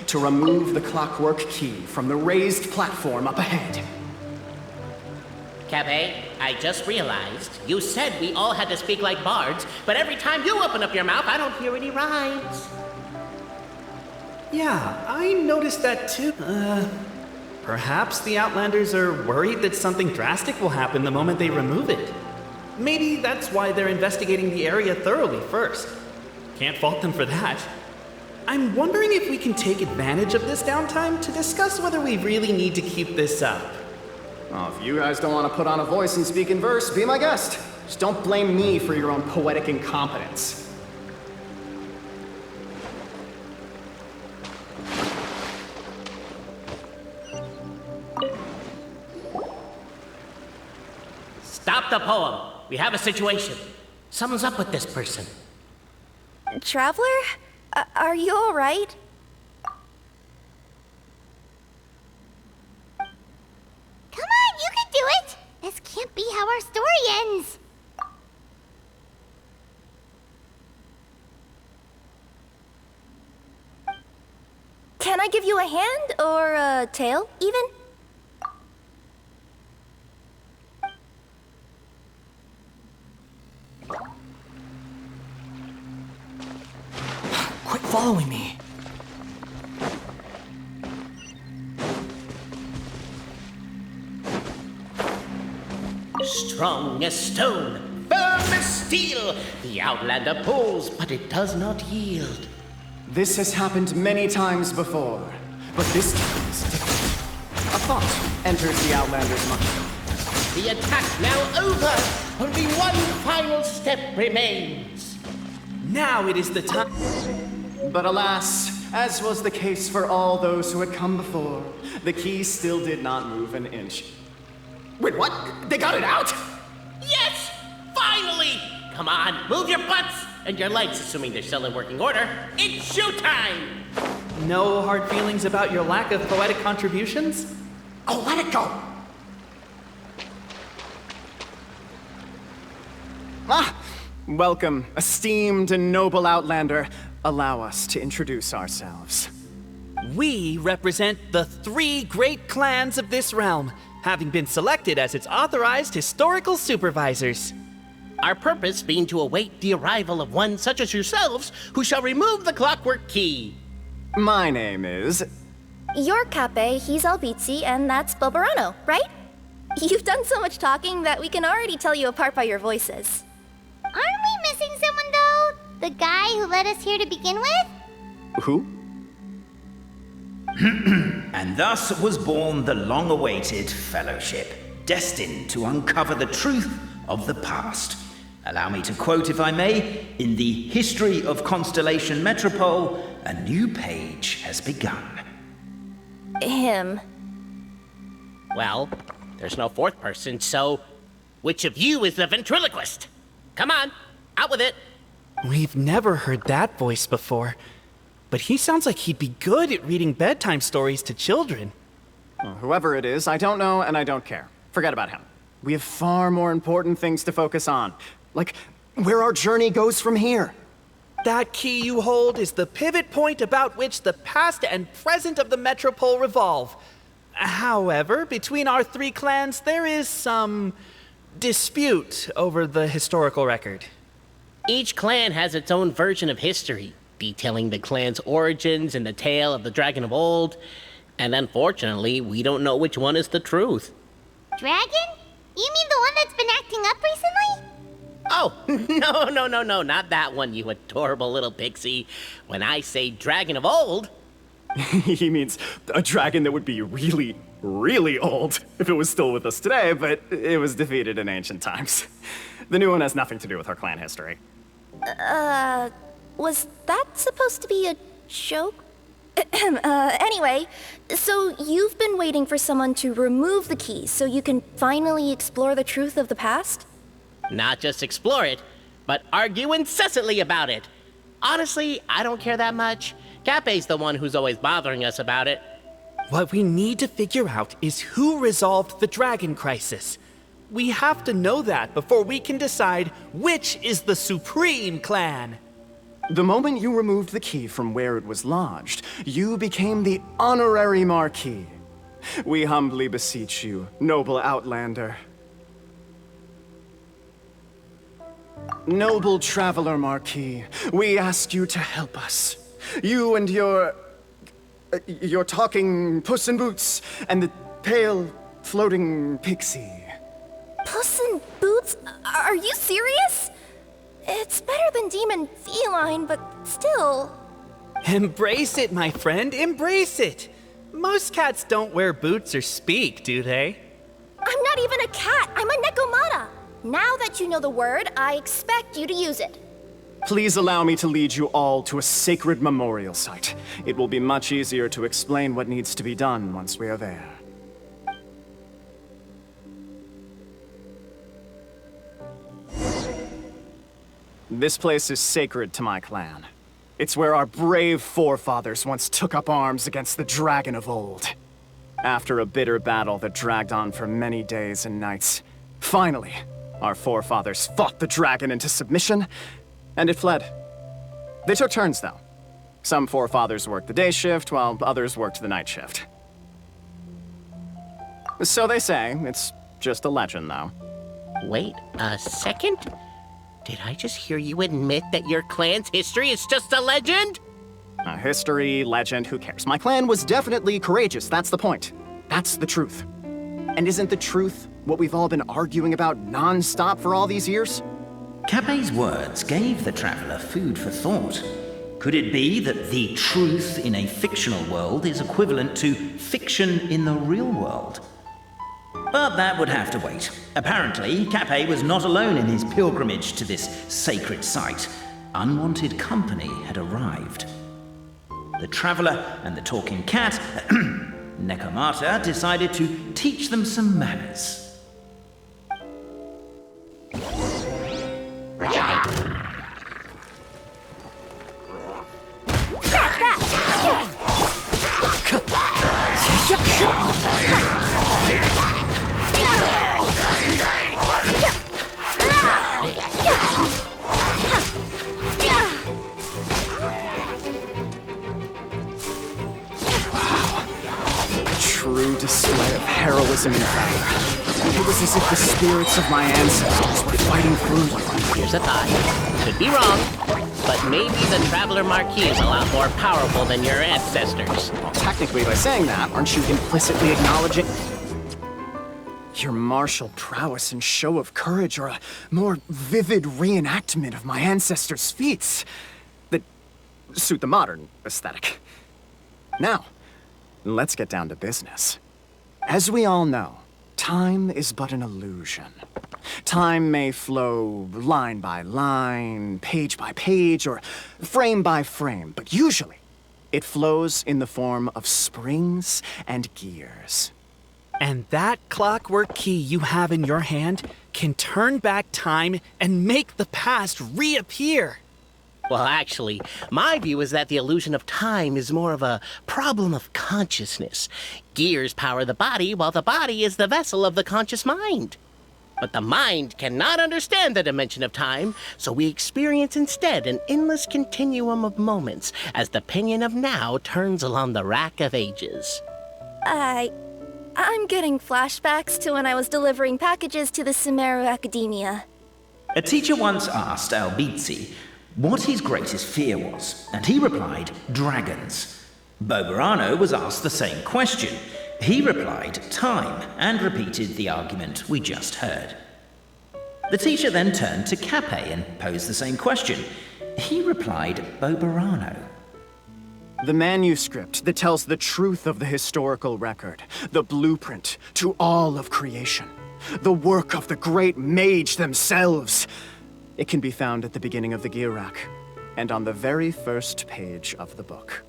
to remove the clockwork key from the raised platform up ahead. Cafe, I just realized you said we all had to speak like bards, but every time you open up your mouth, I don't hear any rhymes. Yeah, I noticed that too. Perhaps the Outlanders are worried that something drastic will happen the moment they remove it. Maybe that's why they're investigating the area thoroughly first. Can't fault them for that. I'm wondering if we can take advantage of this downtime to discuss whether we really need to keep this up. Well, if you guys don't want to put on a voice and speak in verse, be my guest. Just don't blame me for your own poetic incompetence. Stop the poem. We have a situation. Something's up with this person. Traveler? Are you all right? Come on, you can do it! This can't be how our story ends. Can I give you a hand or a tail, even? Quit following me. Strong as stone, firm as steel, the Outlander pulls, but it does not yield. This has happened many times before, but this time is different. A thought enters the Outlander's mind. The attack now over! Only one final step remains. Now it is the time. But alas, as was the case for all those who had come before, the key still did not move an inch. Wait, what? They got it out? Yes! Finally! Come on, move your butts! And your legs, assuming they're still in working order. It's showtime! No hard feelings about your lack of poetic contributions? Oh, let it go! Welcome, esteemed and noble Outlander. Allow us to introduce ourselves. We represent the 3 great clans of this realm, having been selected as its authorized historical supervisors. Our purpose being to await the arrival of one such as yourselves, who shall remove the clockwork key. My name is... You're Cape, he's Albizzi, and that's Boborano, right? You've done so much talking that we can already tell you apart by your voices. Aren't we missing someone, though? The guy who led us here to begin with? Who? And thus was born the long-awaited fellowship, destined to uncover the truth of the past. Allow me to quote, if I may, in the history of Constellation Metropole, a new page has begun. Him. Well, there's no fourth person, so which of you is the ventriloquist? Come on, out with it. We've never heard that voice before, but he sounds like he'd be good at reading bedtime stories to children. Well, whoever it is, I don't know and I don't care. Forget about him. We have far more important things to focus on, like where our journey goes from here. That key you hold is the pivot point about which the past and present of the Metropole revolve. However, between our 3 clans, there is some dispute over the historical record. Each clan has its own version of history. detailing the clan's origins and the tale of the Dragon of Old. And unfortunately, we don't know which one is the truth. Dragon? You mean the one that's been acting up recently? Oh, no, not that one, you adorable little pixie. When I say Dragon of Old... He means a dragon that would be really, really old if it was still with us today, but it was defeated in ancient times. The new one has nothing to do with our clan history. Was that supposed to be a joke? Anyway, so you've been waiting for someone to remove the key so you can finally explore the truth of the past? Not just explore it, but argue incessantly about it. Honestly, I don't care that much. Cape's the one who's always bothering us about it. What we need to figure out is who resolved the dragon crisis. We have to know that before we can decide which is the supreme clan. The moment you removed the key from where it was lodged, you became the honorary Marquis. We humbly beseech you, noble Outlander. Noble Traveler Marquis, we ask you to help us. You and your talking Puss in Boots and the pale floating pixie. Puss in Boots? Are you serious? It's better than demon feline, but still. Embrace it, my friend, embrace it. Most cats don't wear boots or speak, do they? I'm not even a cat, I'm a Nekomata. Now that you know the word, I expect you to use it. Please allow me to lead you all to a sacred memorial site. It will be much easier to explain what needs to be done once we are there. This place is sacred to my clan. It's where our brave forefathers once took up arms against the Dragon of Old. After a bitter battle that dragged on for many days and nights, finally, our forefathers fought the dragon into submission, and it fled. They took turns, though. Some forefathers worked the day shift, while others worked the night shift. So they say. It's just a legend, though. Wait a second? Did I just hear you admit that your clan's history is just a legend? A history, legend, who cares? My clan was definitely courageous, that's the point. That's the truth. And isn't the truth what we've all been arguing about non-stop for all these years? Cape's words gave the traveler food for thought. Could it be that the truth in a fictional world is equivalent to fiction in the real world? But that would have to wait. Apparently, Cape was not alone in his pilgrimage to this sacred site. Unwanted company had arrived. The traveler and the talking cat, Nekomata, decided to teach them some manners. True display of heroism and valor. It was as if the spirits of my ancestors were fighting through. Here's a thought. Could be wrong, but maybe the Traveler Marquis is a lot more powerful than your ancestors. Well, technically, by saying that, aren't you implicitly acknowledging your martial prowess and show of courage are a more vivid reenactment of my ancestors' feats that suit the modern aesthetic. Now, let's get down to business. As we all know, time is but an illusion. Time may flow line by line, page by page, or frame by frame, but usually it flows in the form of springs and gears. And that clockwork key you have in your hand can turn back time and make the past reappear. Well, actually, my view is that the illusion of time is more of a problem of consciousness. Gears power the body, while the body is the vessel of the conscious mind. But the mind cannot understand the dimension of time, so we experience instead an endless continuum of moments as the pinion of now turns along the rack of ages. I'm getting flashbacks to when I was delivering packages to the Sumeru Academia. A teacher once asked Albizzi, what his greatest fear was, and he replied, dragons. Boborano was asked the same question. He replied, time, and repeated the argument we just heard. The teacher then turned to Cape and posed the same question. He replied, Boborano. The manuscript that tells the truth of the historical record, the blueprint to all of creation, the work of the great mage themselves. It can be found at the beginning of the Girak, and on the very first page of the book.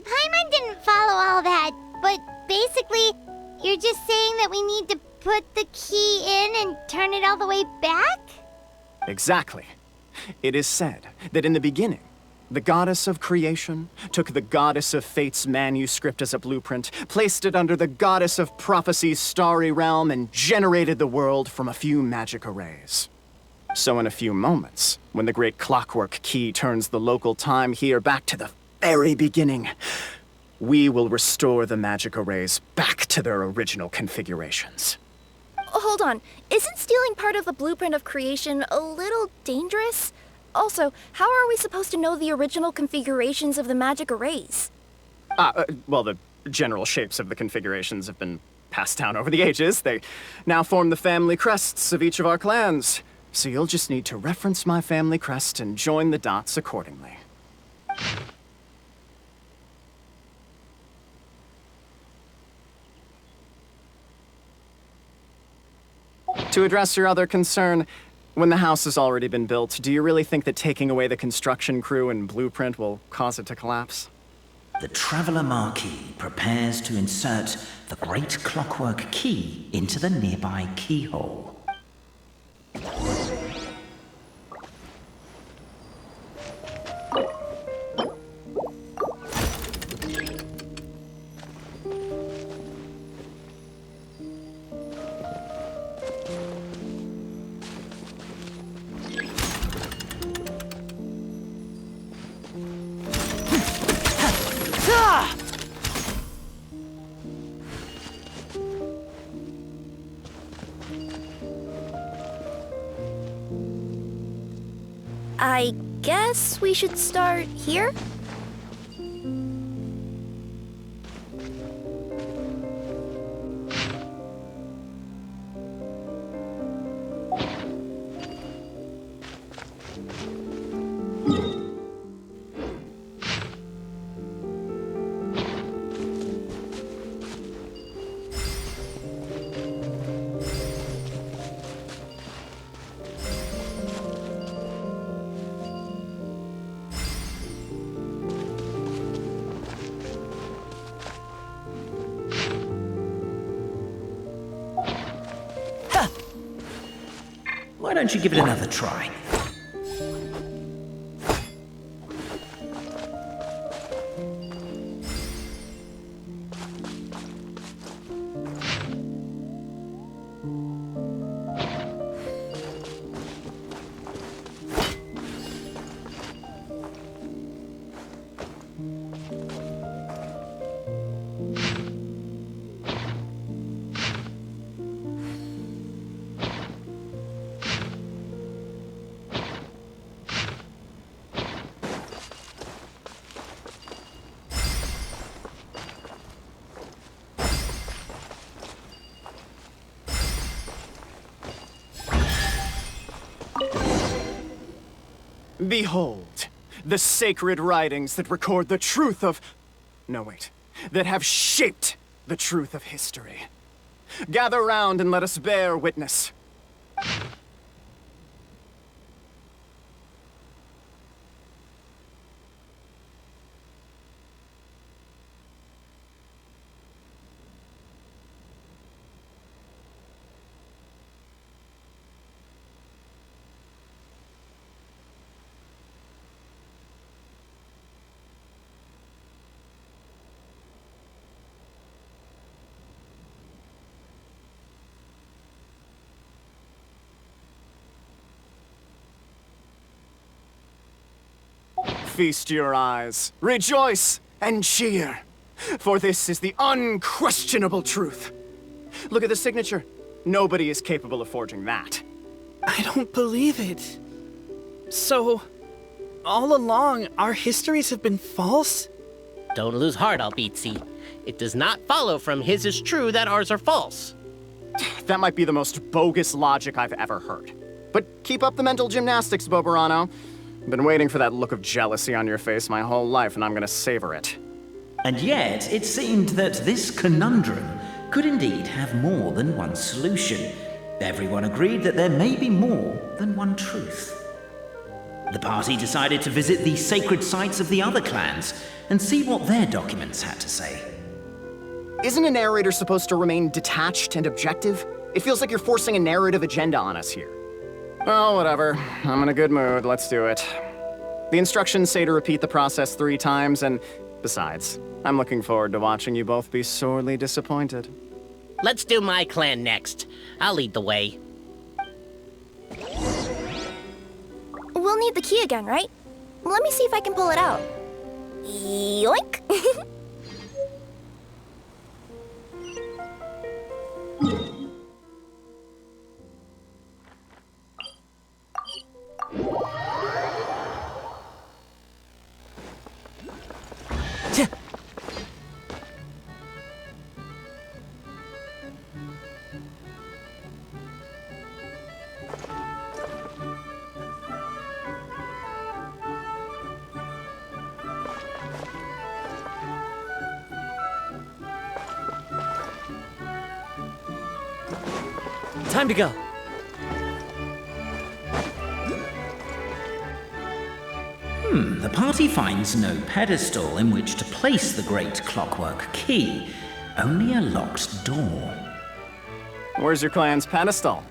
Paimon didn't follow all that, but basically, you're just saying that we need to put the key in and turn it all the way back? Exactly. It is said that in the beginning, the goddess of creation took the goddess of fate's manuscript as a blueprint, placed it under the goddess of prophecy's starry realm, and generated the world from a few magic arrays. So in a few moments, when the great clockwork key turns the local time here back to the very beginning, we will restore the magic arrays back to their original configurations. Hold on, isn't stealing part of the blueprint of creation a little dangerous? Also, how are we supposed to know the original configurations of the magic arrays? Well, the general shapes of the configurations have been passed down over the ages. They now form the family crests of each of our clans. So you'll just need to reference my family crest and join the dots accordingly. To address your other concern, when the house has already been built, do you really think that taking away the construction crew and blueprint will cause it to collapse? The Traveler Marquis prepares to insert the great clockwork key into the nearby keyhole. I guess we should start here? Why don't you give it another try? Behold, the sacred writings that record the truth of... No, wait. That have shaped the truth of history. Gather round and let us bear witness. Feast your eyes, rejoice, and cheer, for this is the unquestionable truth. Look at the signature. Nobody is capable of forging that. I don't believe it. So, all along, our histories have been false? Don't lose heart, Albizzi. It does not follow from his is true that ours are false. That might be the most bogus logic I've ever heard. But keep up the mental gymnastics, Boborano. Been waiting for that look of jealousy on your face my whole life, and I'm gonna savor it. And yet, it seemed that this conundrum could indeed have more than one solution. Everyone agreed that there may be more than one truth. The party decided to visit the sacred sites of the other clans and see what their documents had to say. Isn't a narrator supposed to remain detached and objective? It feels like you're forcing a narrative agenda on us here. Well, whatever. I'm in a good mood. Let's do it. The instructions say to repeat the process 3 times, and besides, I'm looking forward to watching you both be sorely disappointed. Let's do my clan next. I'll lead the way. We'll need the key again, right? Let me see if I can pull it out. Yoink! Time to go. The party finds no pedestal in which to place the great clockwork key, only a locked door. Where's your clan's pedestal?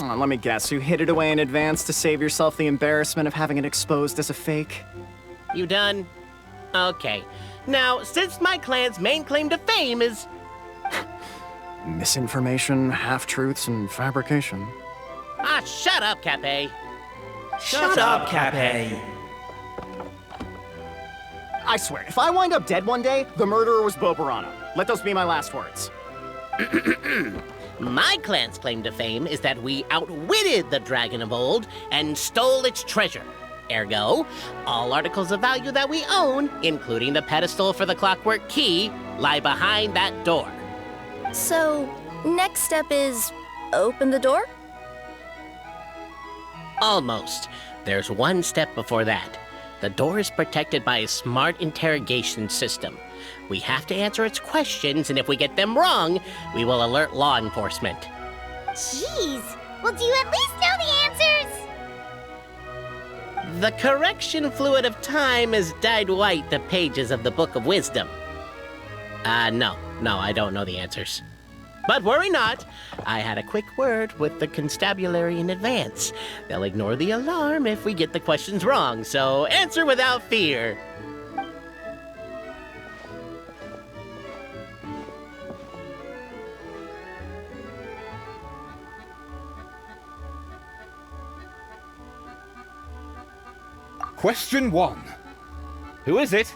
Oh, let me guess, you hid it away in advance to save yourself the embarrassment of having it exposed as a fake? You done? Okay. Now, since my clan's main claim to fame is... Misinformation, half-truths, and fabrication. Ah, shut up, Cape. Shut up, Cape. I swear, if I wind up dead one day, the murderer was Boborano. Let those be my last words. My clan's claim to fame is that we outwitted the dragon of old and stole its treasure. Ergo, all articles of value that we own, including the pedestal for the clockwork key, lie behind that door. So, next step is open the door? Almost. There's one step before that. The door is protected by a smart interrogation system. We have to answer its questions, and if we get them wrong, we will alert law enforcement. Jeez! Well, do you at least know the answers? The correction fluid of time has dyed white the pages of the Book of Wisdom. No, I don't know the answers. But worry not, I had a quick word with the constabulary in advance. They'll ignore the alarm if we get the questions wrong, so answer without fear. Question 1. Who is it?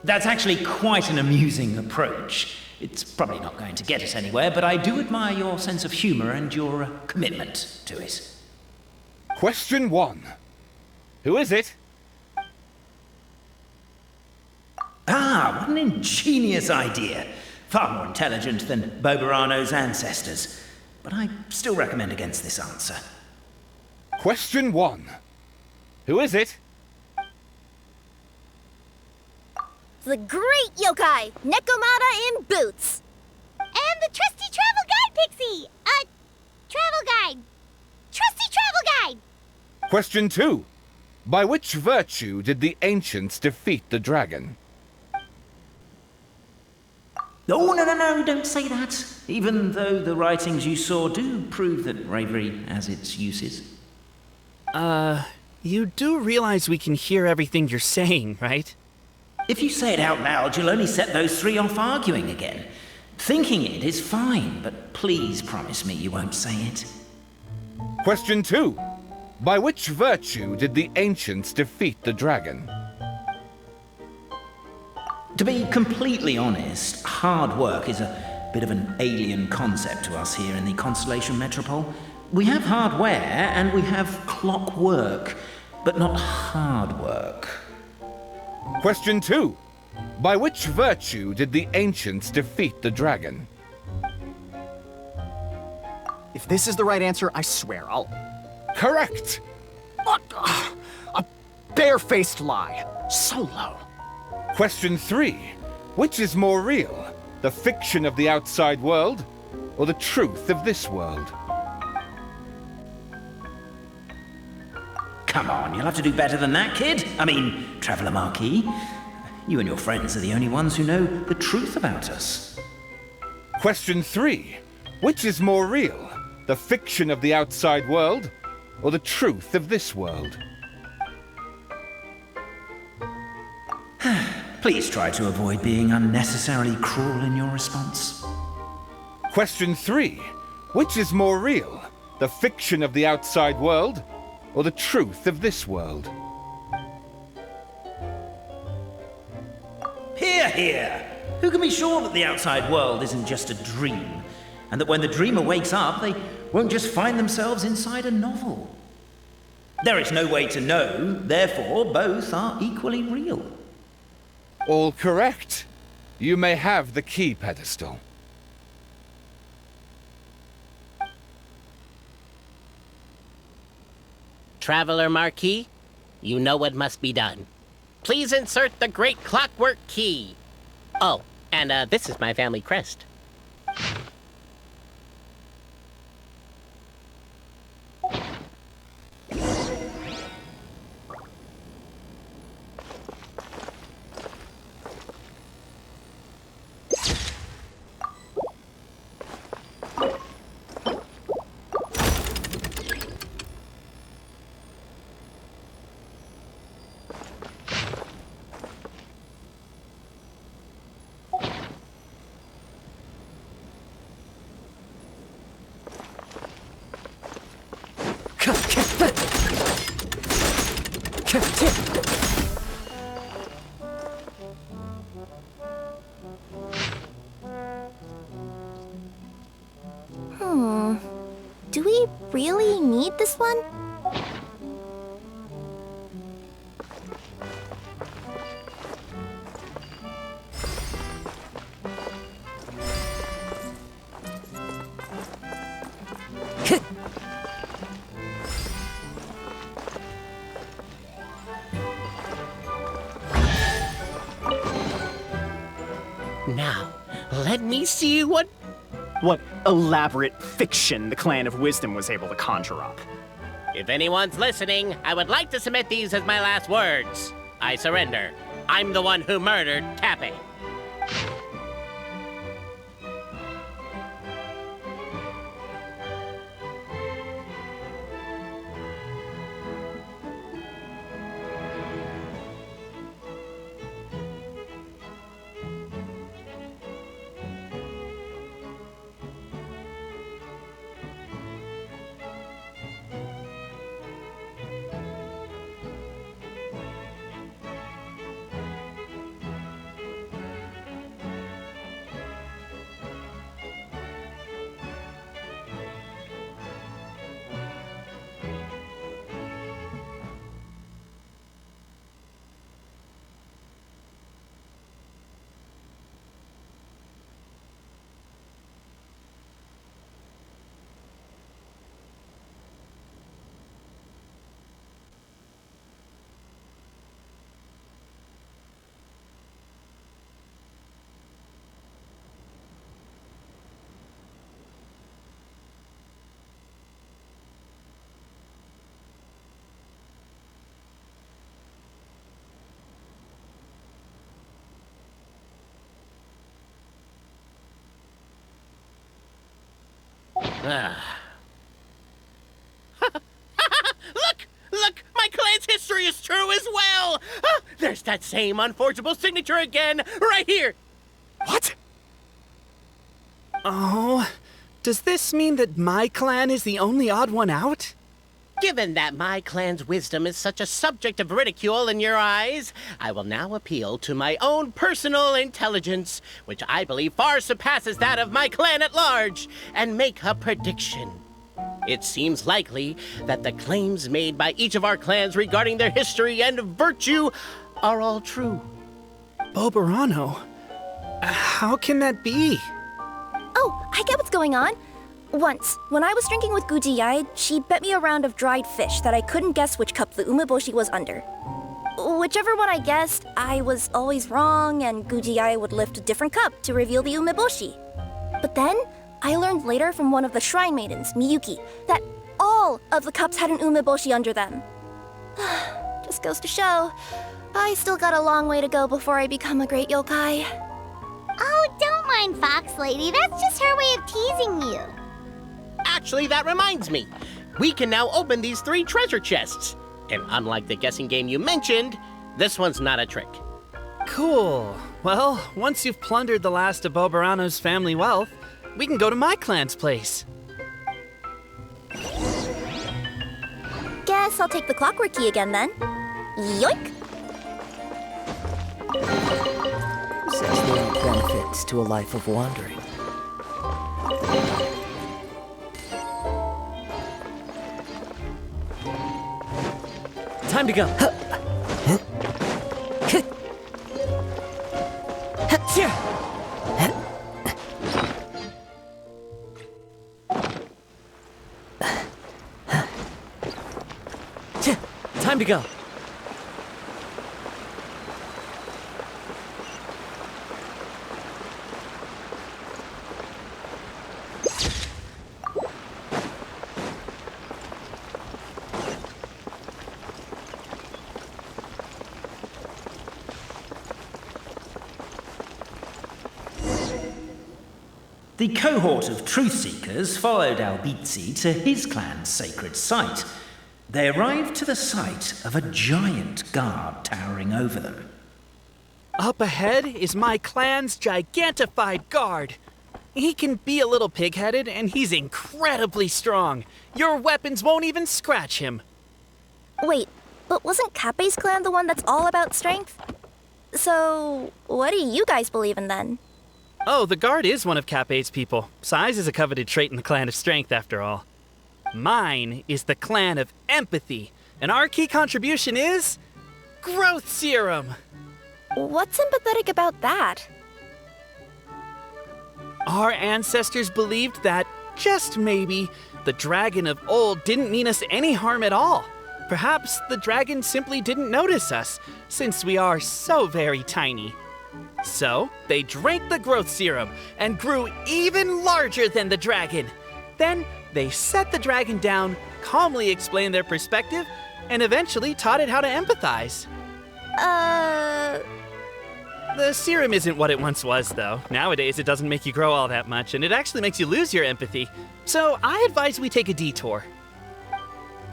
That's actually quite an amusing approach. It's probably not going to get us anywhere, but I do admire your sense of humor and your commitment to it. Question 1. Who is it? Ah, what an ingenious idea. Far more intelligent than Boborano's ancestors. But I still recommend against this answer. Question 1. Who is it? The great yokai, Nekomata in boots. And the trusty travel guide, Pixie! Travel guide. Trusty travel guide! Question 2. By which virtue did the ancients defeat the dragon? Oh, no, don't say that. Even though the writings you saw do prove that bravery has its uses. You do realize we can hear everything you're saying, right? If you say it out loud, you'll only set those 3 off arguing again. Thinking it is fine, but please promise me you won't say it. Question 2. By which virtue did the ancients defeat the dragon? To be completely honest, hard work is a bit of an alien concept to us here in the Constellation Metropole. We have hardware and we have clockwork, but not hard work. Question 2. By which virtue did the ancients defeat the dragon? If this is the right answer, I swear I'll... Correct! What? A barefaced lie. So low. Question 3. Which is more real? The fiction of the outside world, or the truth of this world? Come on, you'll have to do better than that, kid. I mean, Traveller Marquis. You and your friends are the only ones who know the truth about us. Question 3. Which is more real? The fiction of the outside world, or the truth of this world? Please try to avoid being unnecessarily cruel in your response. Question 3. Which is more real? The fiction of the outside world, or the truth of this world? Hear, hear! Who can be sure that the outside world isn't just a dream, and that when the dreamer wakes up, they won't just find themselves inside a novel? There is no way to know, therefore both are equally real. All correct. You may have the key pedestal. Traveller Marquis, you know what must be done. Please insert the great clockwork key. Oh, and this is my family crest. Do we really need this one? Now, let me see what elaborate fiction the Clan of Wisdom was able to conjure up. If anyone's listening, I would like to submit these as my last words. I surrender. I'm the one who murdered Tappy. Look! My clan's history is true as well! There's that same unforgeable signature again, right here! What? Oh, does this mean that my clan is the only odd one out? Given that my clan's wisdom is such a subject of ridicule in your eyes, I will now appeal to my own personal intelligence, which I believe far surpasses that of my clan at large, and make a prediction. It seems likely that the claims made by each of our clans regarding their history and virtue are all true. Boborano? How can that be? Oh, I get what's going on. Once, when I was drinking with Gujiyai, she bet me a round of dried fish that I couldn't guess which cup the umeboshi was under. Whichever one I guessed, I was always wrong, and Gujiyai would lift a different cup to reveal the umeboshi. But then, I learned later from one of the shrine maidens, Miyuki, that all of the cups had an umeboshi under them. Just goes to show, I still got a long way to go before I become a great yokai. Oh, don't mind Fox Lady. That's just her way of teasing you. Actually, that reminds me. We can now open these 3 treasure chests. And unlike the guessing game you mentioned, this one's not a trick. Cool. Well, once you've plundered the last of Boborano's family wealth, we can go to my clan's place. Guess I'll take the clockwork key again then. Yoink! Such many benefits to a life of wandering. Time to go. Time to go. The cohort of truth-seekers followed Albizzi to his clan's sacred site. They arrived to the site of a giant guard towering over them. Up ahead is my clan's gigantified guard. He can be a little pig-headed, and he's incredibly strong. Your weapons won't even scratch him. Wait, but wasn't Kappe's clan the one that's all about strength? So, what do you guys believe in then? Oh, the guard is one of Kappe's people. Size is a coveted trait in the clan of strength, after all. Mine is the clan of empathy, and our key contribution is growth serum. What's sympathetic about that? Our ancestors believed that, just maybe, the dragon of old didn't mean us any harm at all. Perhaps the dragon simply didn't notice us, since we are so very tiny. So, they drank the growth serum and grew even larger than the dragon. Then, they set the dragon down, calmly explained their perspective, and eventually taught it how to empathize. The serum isn't what it once was, though. Nowadays, it doesn't make you grow all that much, and it actually makes you lose your empathy. So, I advise we take a detour.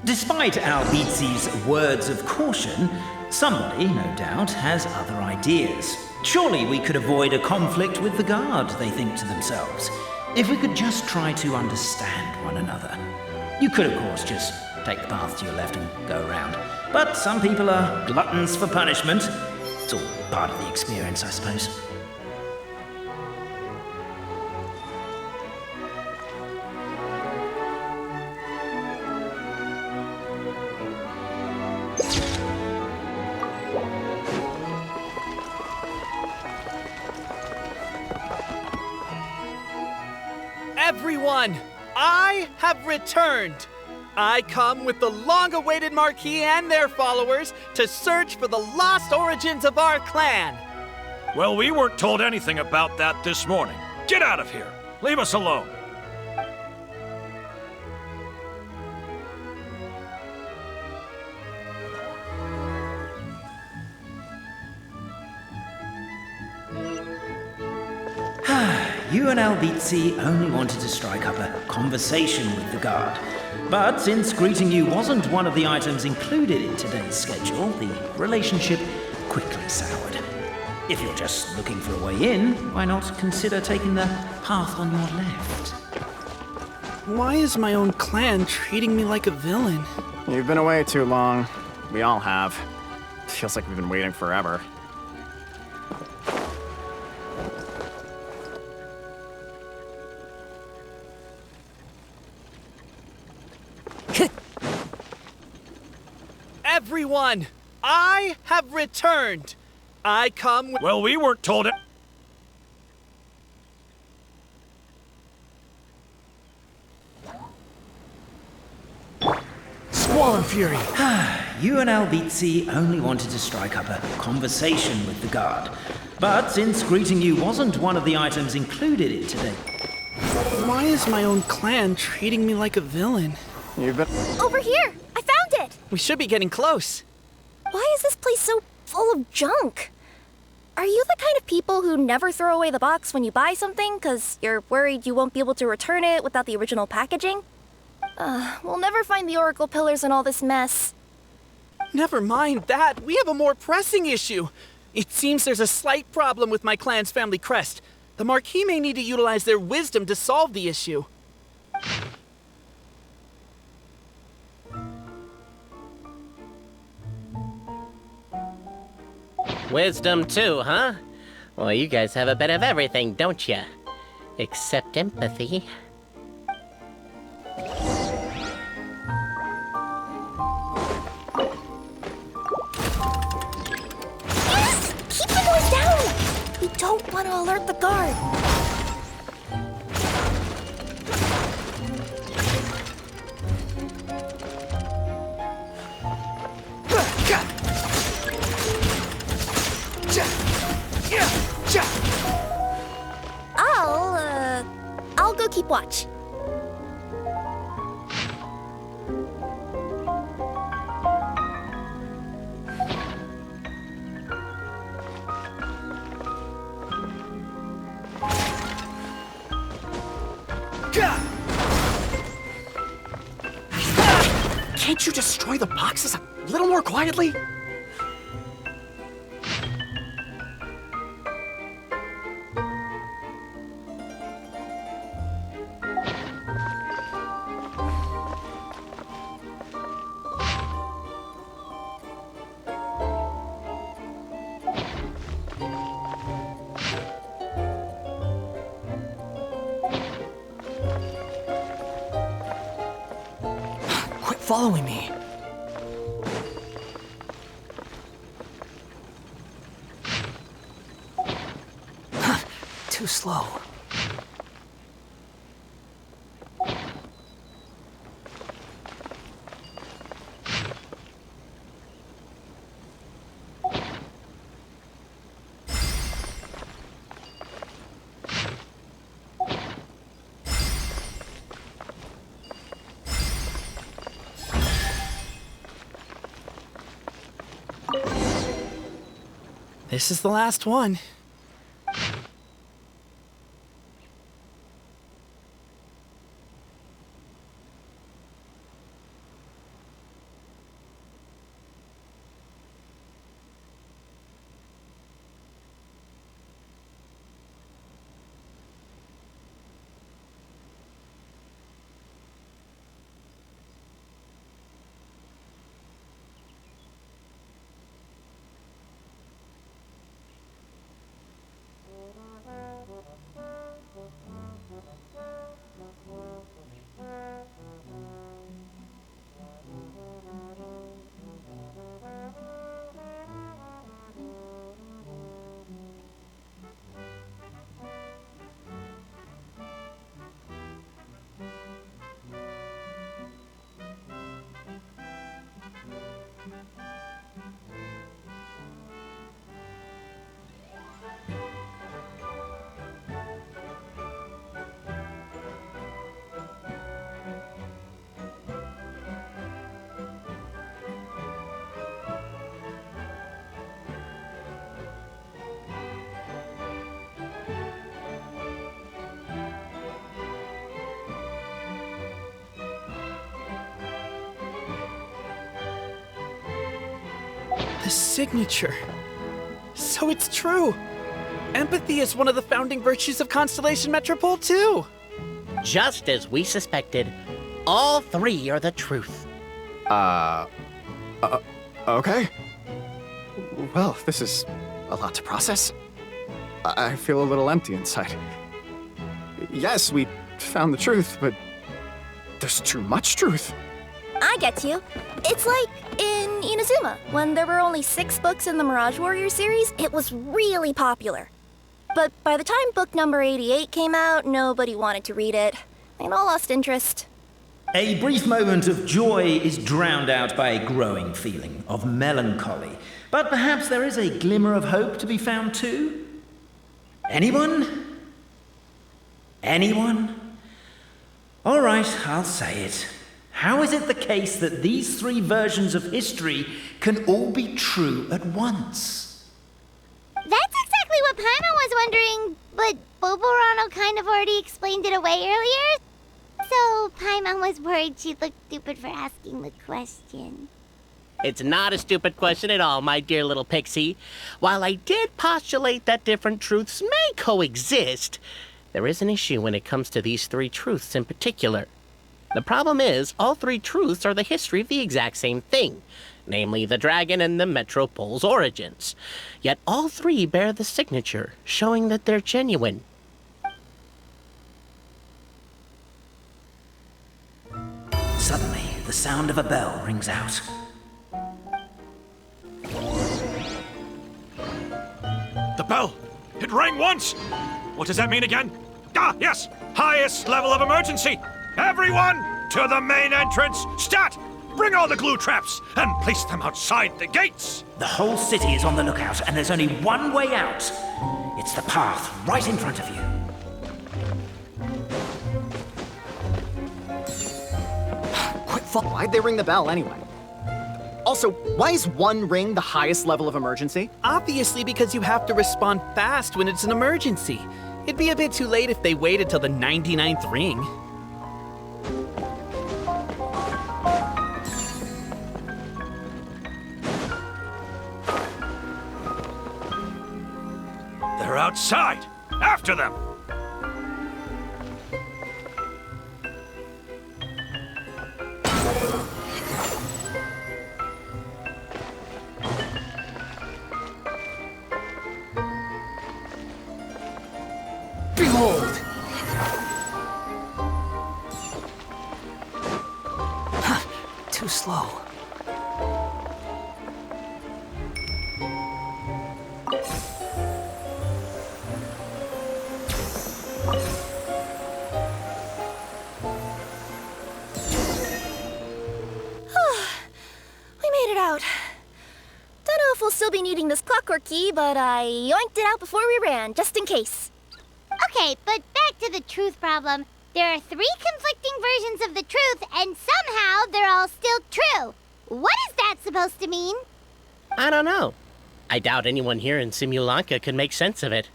Despite Albizzi's words of caution, somebody, no doubt, has other ideas. Surely we could avoid a conflict with the guard, they think to themselves, if we could just try to understand one another. You could, of course, just take the path to your left and go around. But some people are gluttons for punishment. It's all part of the experience, I suppose. Everyone, I have returned. I come with the long-awaited Marquis and their followers to search for the lost origins of our clan. Well, we weren't told anything about that this morning. Get out of here. Leave us alone. You and Albizzi only wanted to strike up a conversation with the guard. But since greeting you wasn't one of the items included in today's schedule, the relationship quickly soured. If you're just looking for a way in, why not consider taking the path on your left? Why is my own clan treating me like a villain? You've been away too long. We all have. Feels like we've been waiting forever. Everyone! I have returned! I come with— Well, we weren't told it. Squall Fury! You and Albizzi only wanted to strike up a conversation with the guard. But since greeting you wasn't one of the items included in today. Why is my own clan treating me like a villain? You've been— Over here! I found it! We should be getting close. Why is this place so full of junk? Are you the kind of people who never throw away the box when you buy something because you're worried you won't be able to return it without the original packaging? We'll never find the Oracle Pillars in all this mess. Never mind that. We have a more pressing issue. It seems there's a slight problem with my clan's family crest. The Marquis may need to utilize their wisdom to solve the issue. Wisdom too, huh? Well, you guys have a bit of everything, don't you? Except empathy. Keep the noise down! We don't want to alert the guard. I'll go keep watch. Can't you destroy the boxes a little more quietly? Following me. Too slow. This is the last one. The signature. So it's true. Empathy is one of the founding virtues of Constellation Metropole, too. Just as we suspected, all three are the truth. Okay. Well, this is a lot to process. I feel a little empty inside. Yes, we found the truth, but there's too much truth. I get you. It's like in Inazuma, when there were only 6 books in the Mirage Warrior series, it was really popular. But by the time book number 88 came out, nobody wanted to read it. They'd all lost interest. A brief moment of joy is drowned out by a growing feeling of melancholy. But perhaps there is a glimmer of hope to be found too? Anyone? Anyone? All right, I'll say it. How is it the case that these 3 versions of history can all be true at once? That's exactly what Paimon was wondering, but Boborano kind of already explained it away earlier. So Paimon was worried she'd look stupid for asking the question. It's not a stupid question at all, my dear little pixie. While I did postulate that different truths may coexist, there is an issue when it comes to these 3 truths in particular. The problem is, all 3 truths are the history of the exact same thing, namely the dragon and the Metropole's origins. Yet all 3 bear the signature, showing that they're genuine. Suddenly, the sound of a bell rings out. The bell! It rang once! What does that mean again? Ah, yes! Highest level of emergency! Everyone, to the main entrance! Stat! Bring all the glue traps and place them outside the gates! The whole city is on the lookout, and there's only one way out. It's the path right in front of you. Why'd they ring the bell anyway? Also, why is 1 ring the highest level of emergency? Obviously because you have to respond fast when it's an emergency. It'd be a bit too late if they waited till the 99th ring. They're outside! After them! Behold! Too slow. We made it out. Don't know if we'll still be needing this clockwork key, but I yoinked it out before we ran, just in case. Okay, but back to the truth problem. There are 3 conflicting versions of the truth, and somehow they're all still true. What is that supposed to mean? I don't know. I doubt anyone here in Simulanka can make sense of it.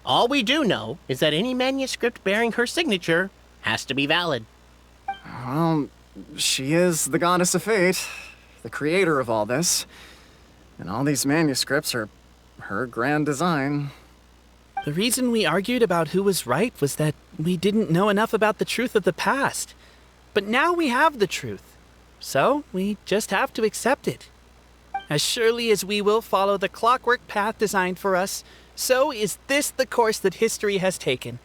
All we do know is that any manuscript bearing her signature has to be valid. Well, she is the goddess of fate, the creator of all this. And all these manuscripts are her grand design. The reason we argued about who was right was that we didn't know enough about the truth of the past. But now we have the truth. So we just have to accept it. As surely as we will follow the clockwork path designed for us, so is this the course that history has taken.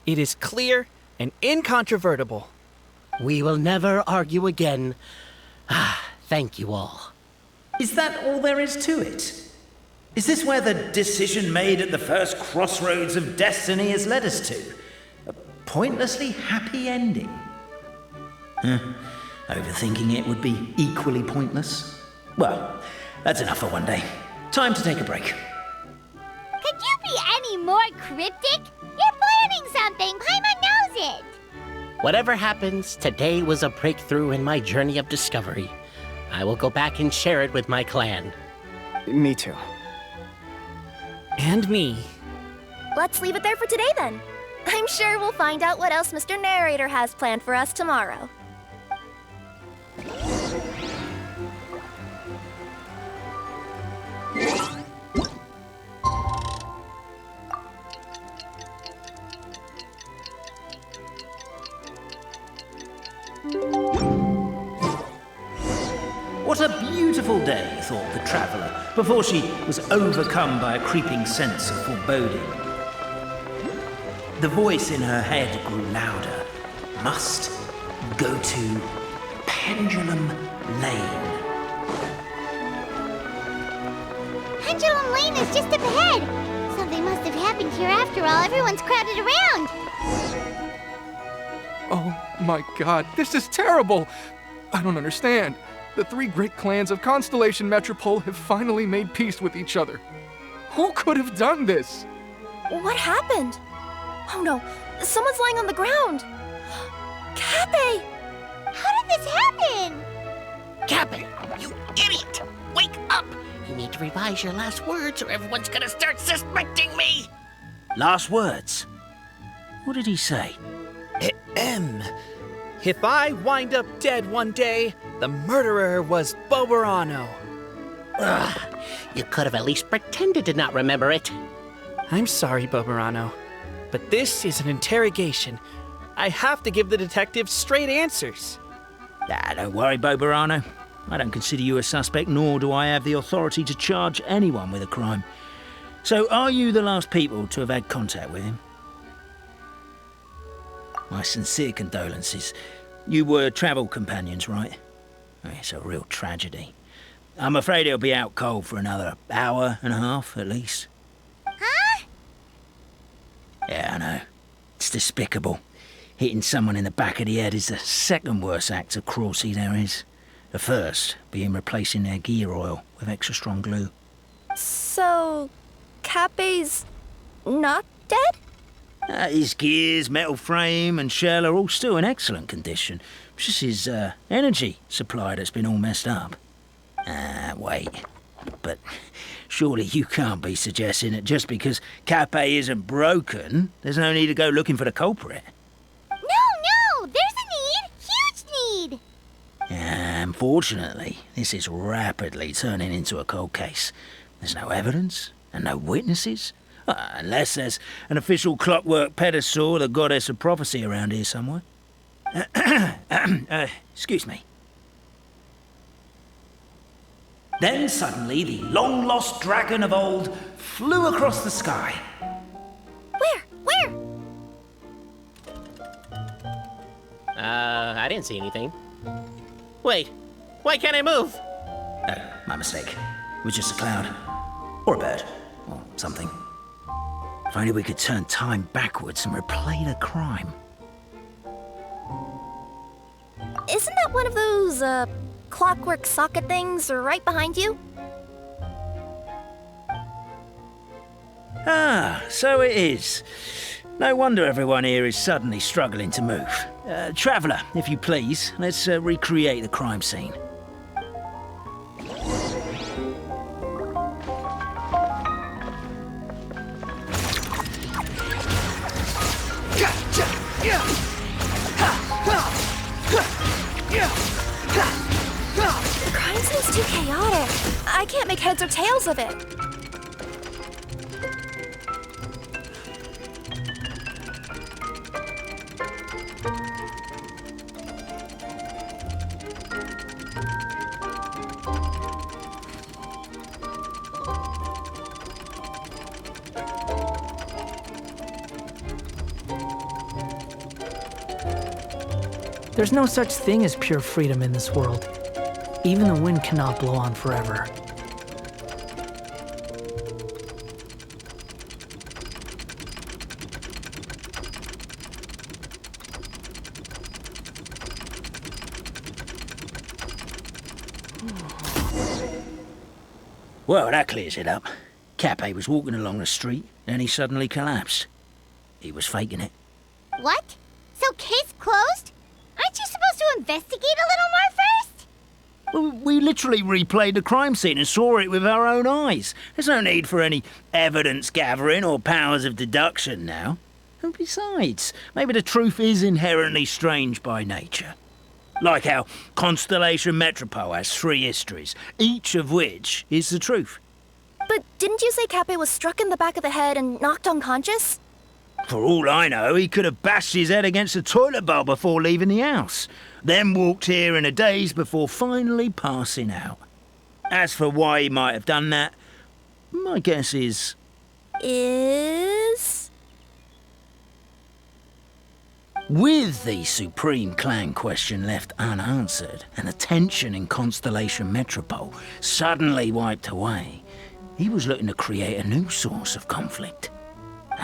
It is clear and incontrovertible. We will never argue again. Thank you all. Is that all there is to it? Is this where the decision made at the first crossroads of destiny has led us to? A pointlessly happy ending? Overthinking it would be equally pointless. Well, that's enough for one day. Time to take a break. Could you be any more cryptic? You're planning something. Paimon knows it. Whatever happens, today was a breakthrough in my journey of discovery. I will go back and share it with my clan. Me too. And me. Let's leave it there for today then. I'm sure we'll find out what else Mr. Narrator has planned for us tomorrow. What a beautiful day, thought the traveller, before she was overcome by a creeping sense of foreboding. The voice in her head grew louder. Must go to Pendulum Lane. Pendulum Lane is just up ahead. Something must have happened here after all. Everyone's crowded around. Oh my god, this is terrible! I don't understand. The three great clans of Constellation Metropole have finally made peace with each other. Who could have done this? What happened? Oh no, someone's lying on the ground. Cappe! How did this happen? Cappe, you idiot! Wake up! You need to revise your last words or everyone's gonna start suspecting me! Last words? What did he say? If I wind up dead one day, the murderer was Boborano. Ugh, you could have at least pretended to not remember it. I'm sorry, Boborano, but this is an interrogation. I have to give the detective straight answers. Don't worry, Boborano. I don't consider you a suspect, nor do I have the authority to charge anyone with a crime. So, are you the last people to have had contact with him? My sincere condolences. You were travel companions, right? It's a real tragedy. I'm afraid he'll be out cold for another hour and a half, at least. Huh? Yeah, I know. It's despicable. Hitting someone in the back of the head is the second worst act of cruelty there is. The first being replacing their gear oil with extra strong glue. So, Cappe's not dead? His gears, metal frame and shell are all still in excellent condition. It's just his energy supply that's been all messed up. Wait. But surely you can't be suggesting that just because Cappe isn't broken, there's no need to go looking for the culprit. No! There's a need! Huge need! Unfortunately, this is rapidly turning into a cold case. There's no evidence and no witnesses. Unless there's an official clockwork pedestal or the goddess of prophecy around here somewhere. Excuse me. Then suddenly the long-lost dragon of old flew across the sky. Where? I didn't see anything. Wait, why can't I move? Oh, my mistake. It was just a cloud. Or a bird. Or something. If only we could turn time backwards and replay the crime. Isn't that one of those, clockwork socket things right behind you? So it is. No wonder everyone here is suddenly struggling to move. Traveller, if you please, let's recreate the crime scene. The crime seems too chaotic. I can't make heads or tails of it. There's no such thing as pure freedom in this world. Even the wind cannot blow on forever. Well, that clears it up. Cappe was walking along the street, then he suddenly collapsed. He was faking it. What? So case closed? Aren't you supposed to investigate a little more first? Well, we literally replayed the crime scene and saw it with our own eyes. There's no need for any evidence gathering or powers of deduction now. And besides, maybe the truth is inherently strange by nature. Like how Constellation Metropole has 3 histories, each of which is the truth. But didn't you say Cappe was struck in the back of the head and knocked unconscious? For all I know, he could have bashed his head against the toilet bowl before leaving the house, then walked here in a daze before finally passing out. As for why he might have done that, my guess is... With the Supreme Clan question left unanswered and the tension in Constellation Metropole suddenly wiped away, he was looking to create a new source of conflict.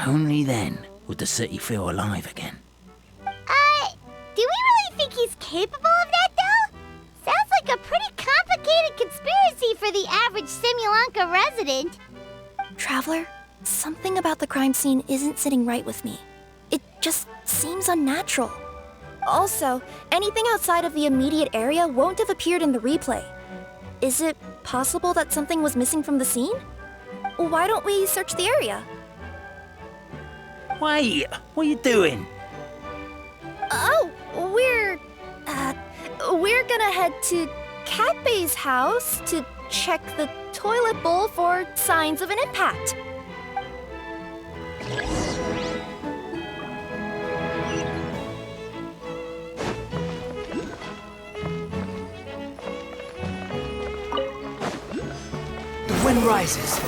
Only then would the city feel alive again. Do we really think he's capable of that, though? Sounds like a pretty complicated conspiracy for the average Simulanka resident. Traveler, something about the crime scene isn't sitting right with me. It just seems unnatural. Also, anything outside of the immediate area won't have appeared in the replay. Is it possible that something was missing from the scene? Why don't we search the area? Wait, what are you doing? Oh, we're gonna head to Cape's house to check the toilet bowl for signs of an impact. The wind rises.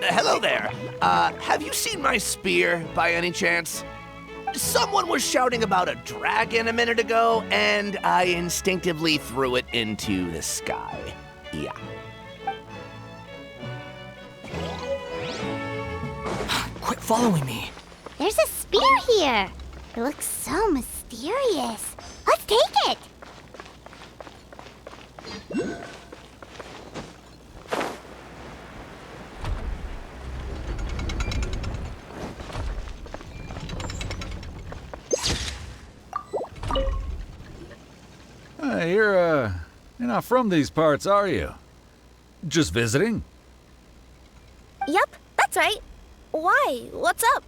Hello there. Have you seen my spear by any chance? Someone was shouting about a dragon a minute ago, and I instinctively threw it into the sky. Yeah. Quit following me. There's a spear here. It looks so mysterious. Let's take it. You're not from these parts, are you? Just visiting? Yep, that's right. Why? What's up?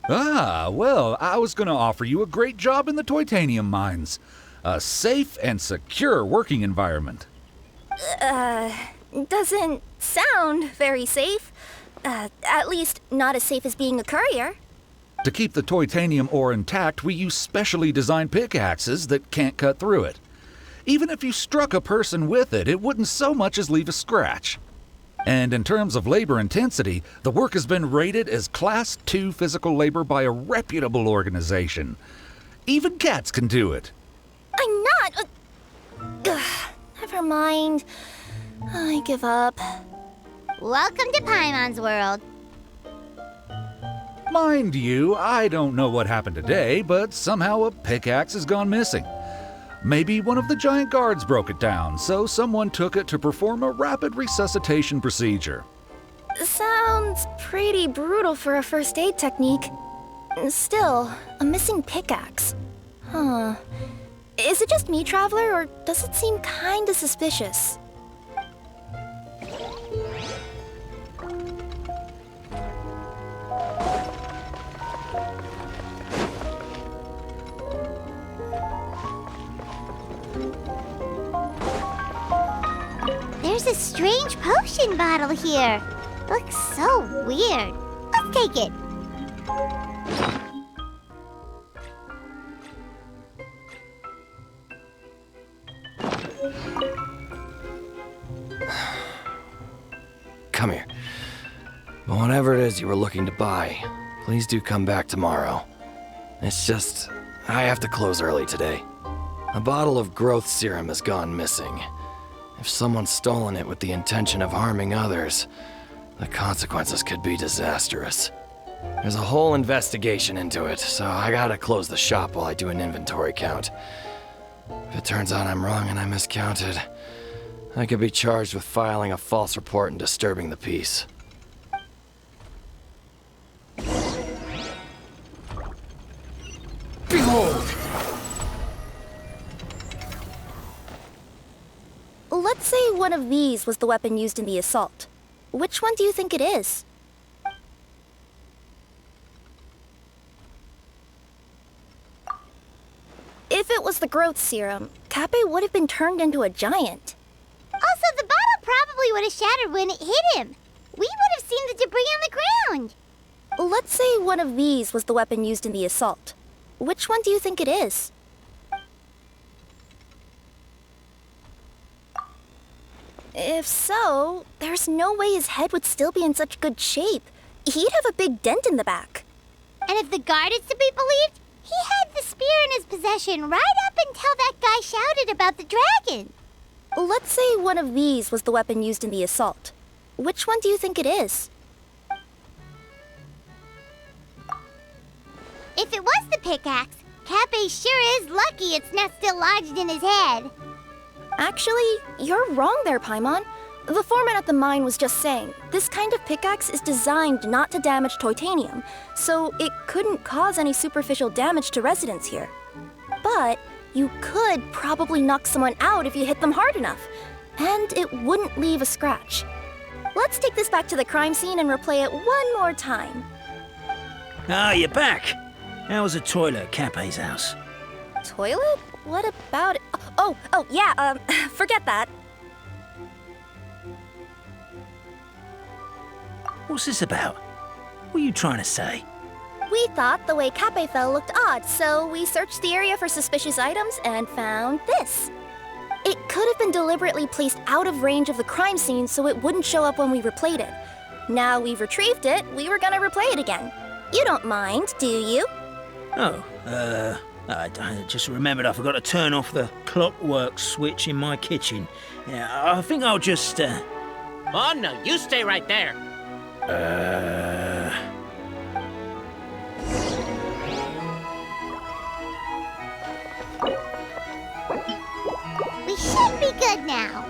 Ah, well, I was gonna offer you a great job in the titanium mines. A safe and secure working environment. Doesn't sound very safe. At least not as safe as being a courier. To keep the titanium ore intact, we use specially designed pickaxes that can't cut through it. Even if you struck a person with it, it wouldn't so much as leave a scratch. And in terms of labor intensity, the work has been rated as Class 2 physical labor by a reputable organization. Even cats can do it. I'm not... never mind. I give up. Welcome to Paimon's world. Mind you, I don't know what happened today, but somehow a pickaxe has gone missing. Maybe one of the giant guards broke it down, so someone took it to perform a rapid resuscitation procedure. Sounds pretty brutal for a first aid technique. Still, a missing pickaxe. Huh. Is it just me, Traveler, or does it seem kinda suspicious? There's a strange potion bottle here. Looks so weird. Let's take it. Come here. Whatever it is you were looking to buy, please do come back tomorrow. It's just, I have to close early today. A bottle of growth serum has gone missing. If someone's stolen it with the intention of harming others, the consequences could be disastrous. There's a whole investigation into it, so I gotta close the shop while I do an inventory count. If it turns out I'm wrong and I miscounted, I could be charged with filing a false report and disturbing the peace. Behold! Let's say one of these was the weapon used in the assault. Which one do you think it is? If it was the growth serum, Cape would have been turned into a giant. Also, the bottle probably would have shattered when it hit him. We would have seen the debris on the ground. Let's say one of these was the weapon used in the assault. Which one do you think it is? If so, there's no way his head would still be in such good shape. He'd have a big dent in the back. And if the guard is to be believed, he had the spear in his possession right up until that guy shouted about the dragon. Let's say one of these was the weapon used in the assault. Which one do you think it is? If it was the pickaxe, Cappe sure is lucky it's not still lodged in his head. Actually, you're wrong there, Paimon. The foreman at the mine was just saying, this kind of pickaxe is designed not to damage titanium, so it couldn't cause any superficial damage to residents here. But you could probably knock someone out if you hit them hard enough, and it wouldn't leave a scratch. Let's take this back to the crime scene and replay it one more time. Ah, you're back. How was the toilet at Cappe's house? Toilet? What about it? Oh, yeah, forget that. What's this about? What are you trying to say? We thought the way Cappe fell looked odd, so we searched the area for suspicious items and found this. It could have been deliberately placed out of range of the crime scene so it wouldn't show up when we replayed it. Now we've retrieved it, we were gonna replay it again. You don't mind, do you? Oh, I just remembered I forgot to turn off the clockwork switch in my kitchen. Yeah, I think I'll just, Oh, no, you stay right there. We should be good now.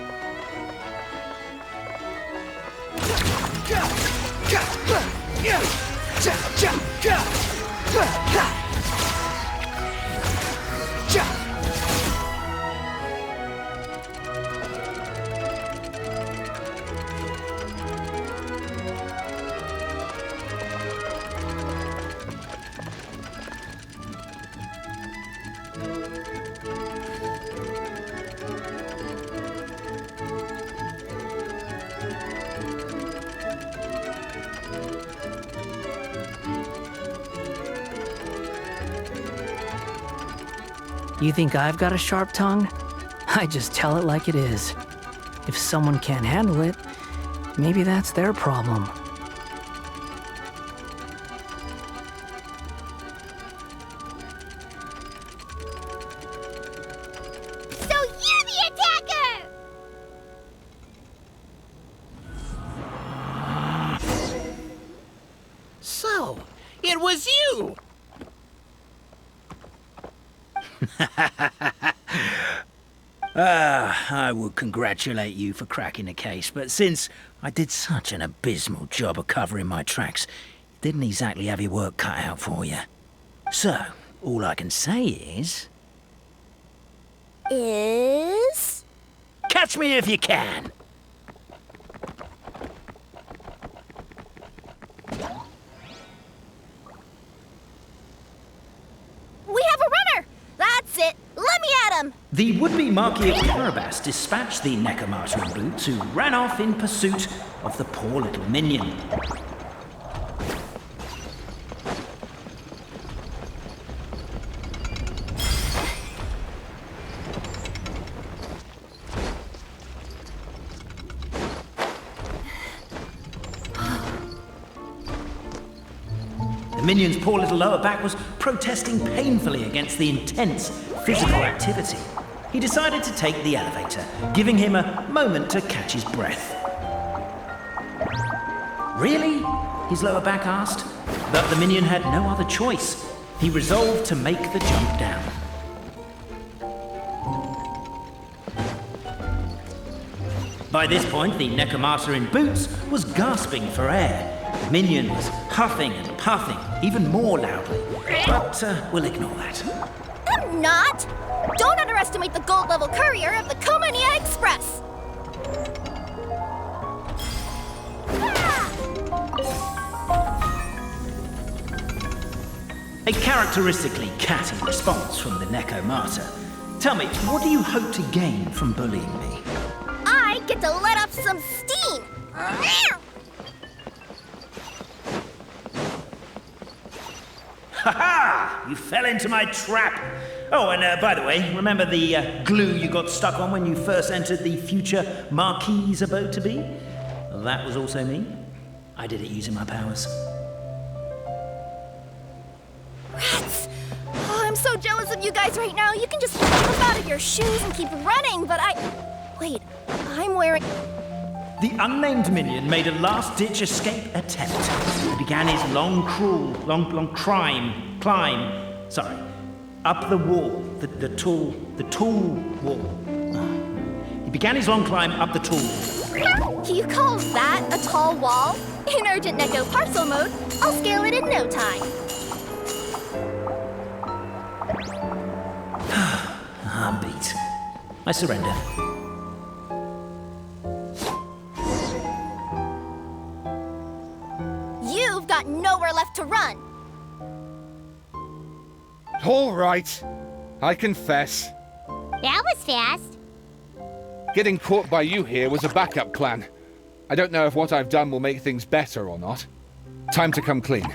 You think I've got a sharp tongue? I just tell it like it is. If someone can't handle it, maybe that's their problem. So you're the attacker! So, it was you! I would congratulate you for cracking the case, but since I did such an abysmal job of covering my tracks, didn't exactly have your work cut out for you. So, all I can say is... Catch me if you can! We have a runner! That's it! Let me at him! The would-be Marquis of Kirara dispatched the Necromata in boots, who ran off in pursuit of the poor little minion. The minion's poor little lower back was protesting painfully against the intense physical activity. He decided to take the elevator, giving him a moment to catch his breath. Really? His lower back asked. But the minion had no other choice. He resolved to make the jump down. By this point, the Necromata in boots was gasping for air. The minion was huffing and puffing, even more loudly. But we'll ignore that. I'm not! Don't underestimate the gold-level courier of the Komania Express! A characteristically catty response from the Necromata. Tell me, what do you hope to gain from bullying me? I get to let off some steam! Ha! You fell into my trap. Oh, and by the way, remember the glue you got stuck on when you first entered the Future Marquis Abode-to-Be? Well, that was also me. I did it using my powers. Rats! Oh, I'm so jealous of you guys right now. You can just flip out of your shoes and keep running, but Wait, I'm wearing... The unnamed minion made a last-ditch escape attempt. He began his long climb, up the wall, the tall wall. He began his long climb up the tall wall. You call that a tall wall? In urgent Neko parcel mode, I'll scale it in no time. I'm beat. I surrender. You've got nowhere left to run. All right. I confess. That was fast. Getting caught by you here was a backup plan. I don't know if what I've done will make things better or not. Time to come clean.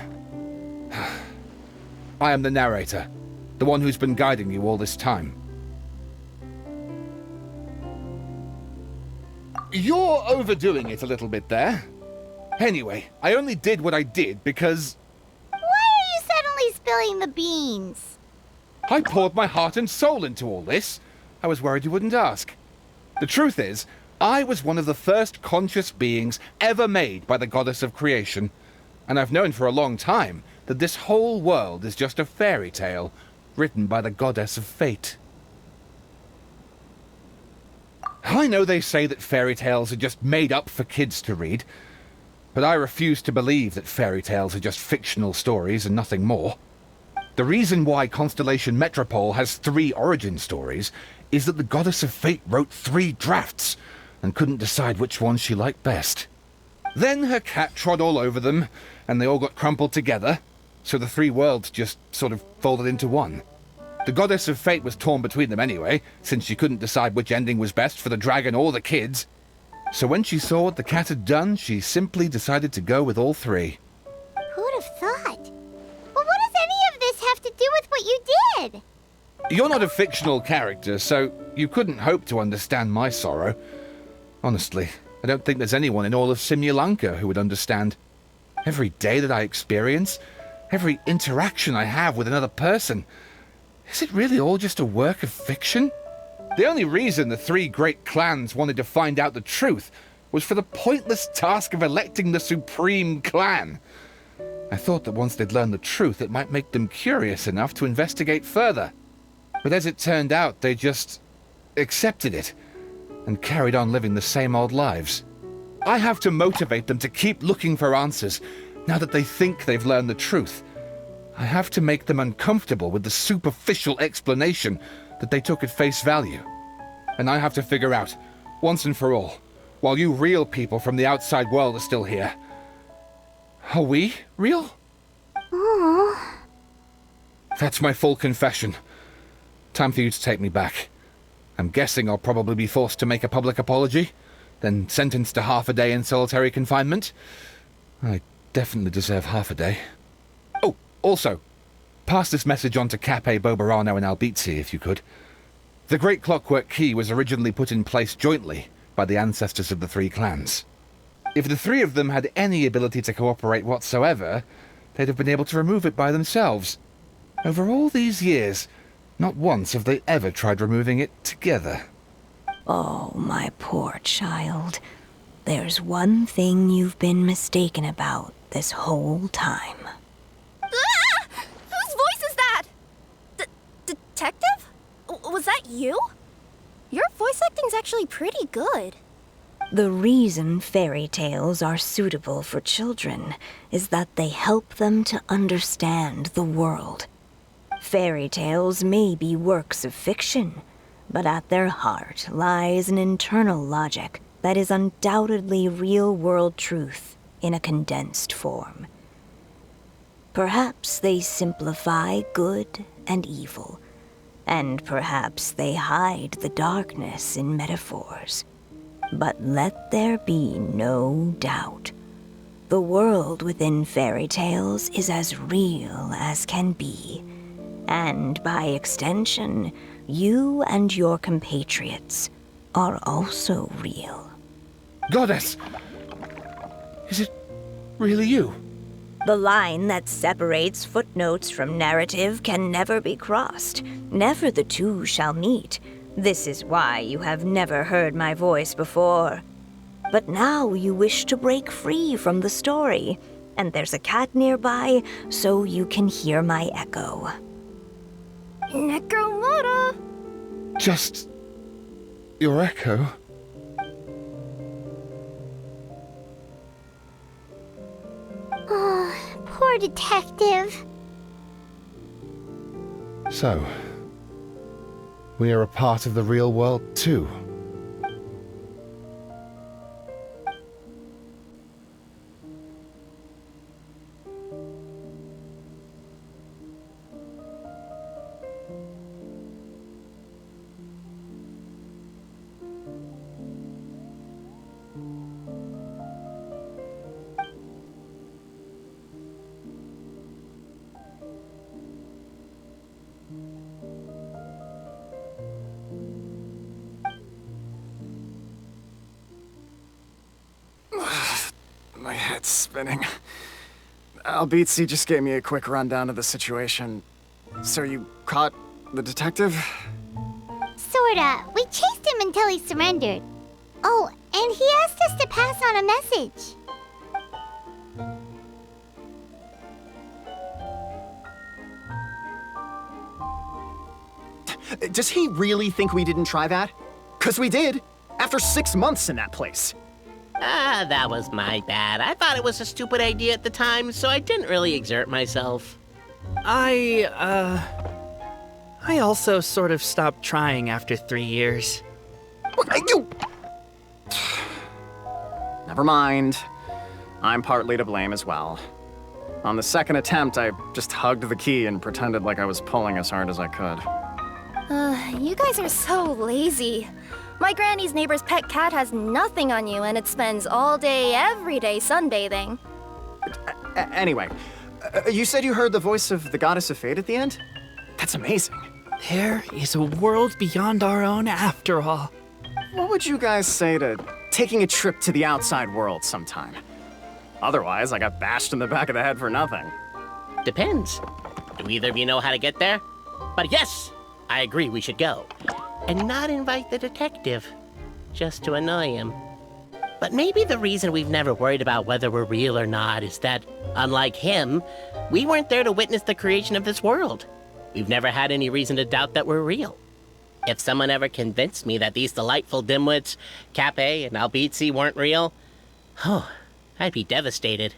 I am the narrator, the one who's been guiding you all this time. You're overdoing it a little bit there. Anyway, I only did what I did because... Why are you suddenly spilling the beans? I poured my heart and soul into all this. I was worried you wouldn't ask. The truth is, I was one of the first conscious beings ever made by the goddess of creation, and I've known for a long time that this whole world is just a fairy tale written by the goddess of fate. I know they say that fairy tales are just made up for kids to read, but I refuse to believe that fairy tales are just fictional stories and nothing more. The reason why Constellation Metropole has 3 origin stories is that the goddess of fate wrote 3 drafts and couldn't decide which one she liked best. Then her cat trod all over them, and they all got crumpled together, so the 3 worlds just sort of folded into one. The goddess of fate was torn between them anyway, since she couldn't decide which ending was best for the dragon or the kids. So when she saw what the cat had done, she simply decided to go with all 3. Who'd have thought? Well, what does any of this have to do with what you did? You're not a fictional character, so you couldn't hope to understand my sorrow. Honestly, I don't think there's anyone in all of Simulanka who would understand. Every day that I experience, every interaction I have with another person, is it really all just a work of fiction? The only reason the 3 great clans wanted to find out the truth was for the pointless task of electing the supreme clan. I thought that once they'd learned the truth, it might make them curious enough to investigate further. But as it turned out, they just accepted it and carried on living the same old lives. I have to motivate them to keep looking for answers now that they think they've learned the truth. I have to make them uncomfortable with the superficial explanation that they took at face value. And I have to figure out, once and for all, while you real people from the outside world are still here, are we real? Aww. That's my full confession. Time for you to take me back. I'm guessing I'll probably be forced to make a public apology, then sentenced to half a day in solitary confinement. I definitely deserve half a day. Oh, also, pass this message on to Cape, Boborano, and Albizzi, if you could. The Great Clockwork Key was originally put in place jointly by the ancestors of the 3 clans. If the 3 of them had any ability to cooperate whatsoever, they'd have been able to remove it by themselves. Over all these years, not once have they ever tried removing it together. Oh, my poor child. There's one thing you've been mistaken about this whole time. Ah! Whose voice is that? Detective? Was that you? Your voice acting's actually pretty good. The reason fairy tales are suitable for children is that they help them to understand the world. Fairy tales may be works of fiction, but at their heart lies an internal logic that is undoubtedly real-world truth in a condensed form. Perhaps they simplify good and evil, and perhaps they hide the darkness in metaphors. But let there be no doubt. The world within fairy tales is as real as can be. And by extension, you and your compatriots are also real. Goddess! Is it really you? The line that separates footnotes from narrative can never be crossed. Never the two shall meet. This is why you have never heard my voice before. But now you wish to break free from the story, and there's a cat nearby, so you can hear my echo. Necromora! Just your echo? Oh, poor detective. So, we are a part of the real world too. My head's spinning. Albizzi just gave me a quick rundown of the situation. So you caught the detective? Sorta. We chased him until he surrendered. Oh, and he asked us to pass on a message. Does he really think we didn't try that? 'Cause we did, after 6 months in that place. That was my bad. I thought it was a stupid idea at the time, so I didn't really exert myself. I also sort of stopped trying after 3 years. Never mind. I'm partly to blame as well. On the second attempt, I just hugged the key and pretended like I was pulling as hard as I could. You guys are so lazy. My granny's neighbor's pet cat has nothing on you, and it spends all day, every day sunbathing. Anyway, you said you heard the voice of the Goddess of Fate at the end? That's amazing. There is a world beyond our own after all. What would you guys say to taking a trip to the outside world sometime? Otherwise, I got bashed in the back of the head for nothing. Depends. Do either of you know how to get there? But yes, I agree we should go. And not invite the detective, just to annoy him. But maybe the reason we've never worried about whether we're real or not is that, unlike him, we weren't there to witness the creation of this world. We've never had any reason to doubt that we're real. If someone ever convinced me that these delightful dimwits, Cape and Albizzi, weren't real, oh, I'd be devastated.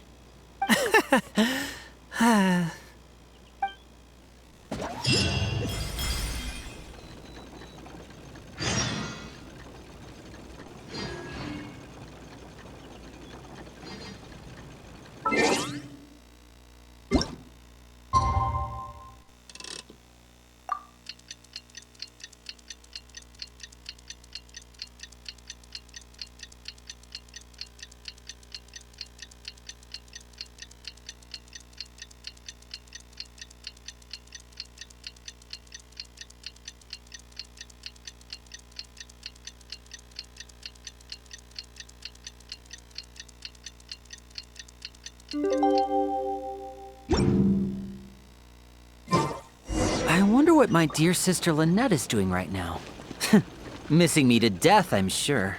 I wonder what my dear sister Lynette is doing right now. Missing me to death, I'm sure.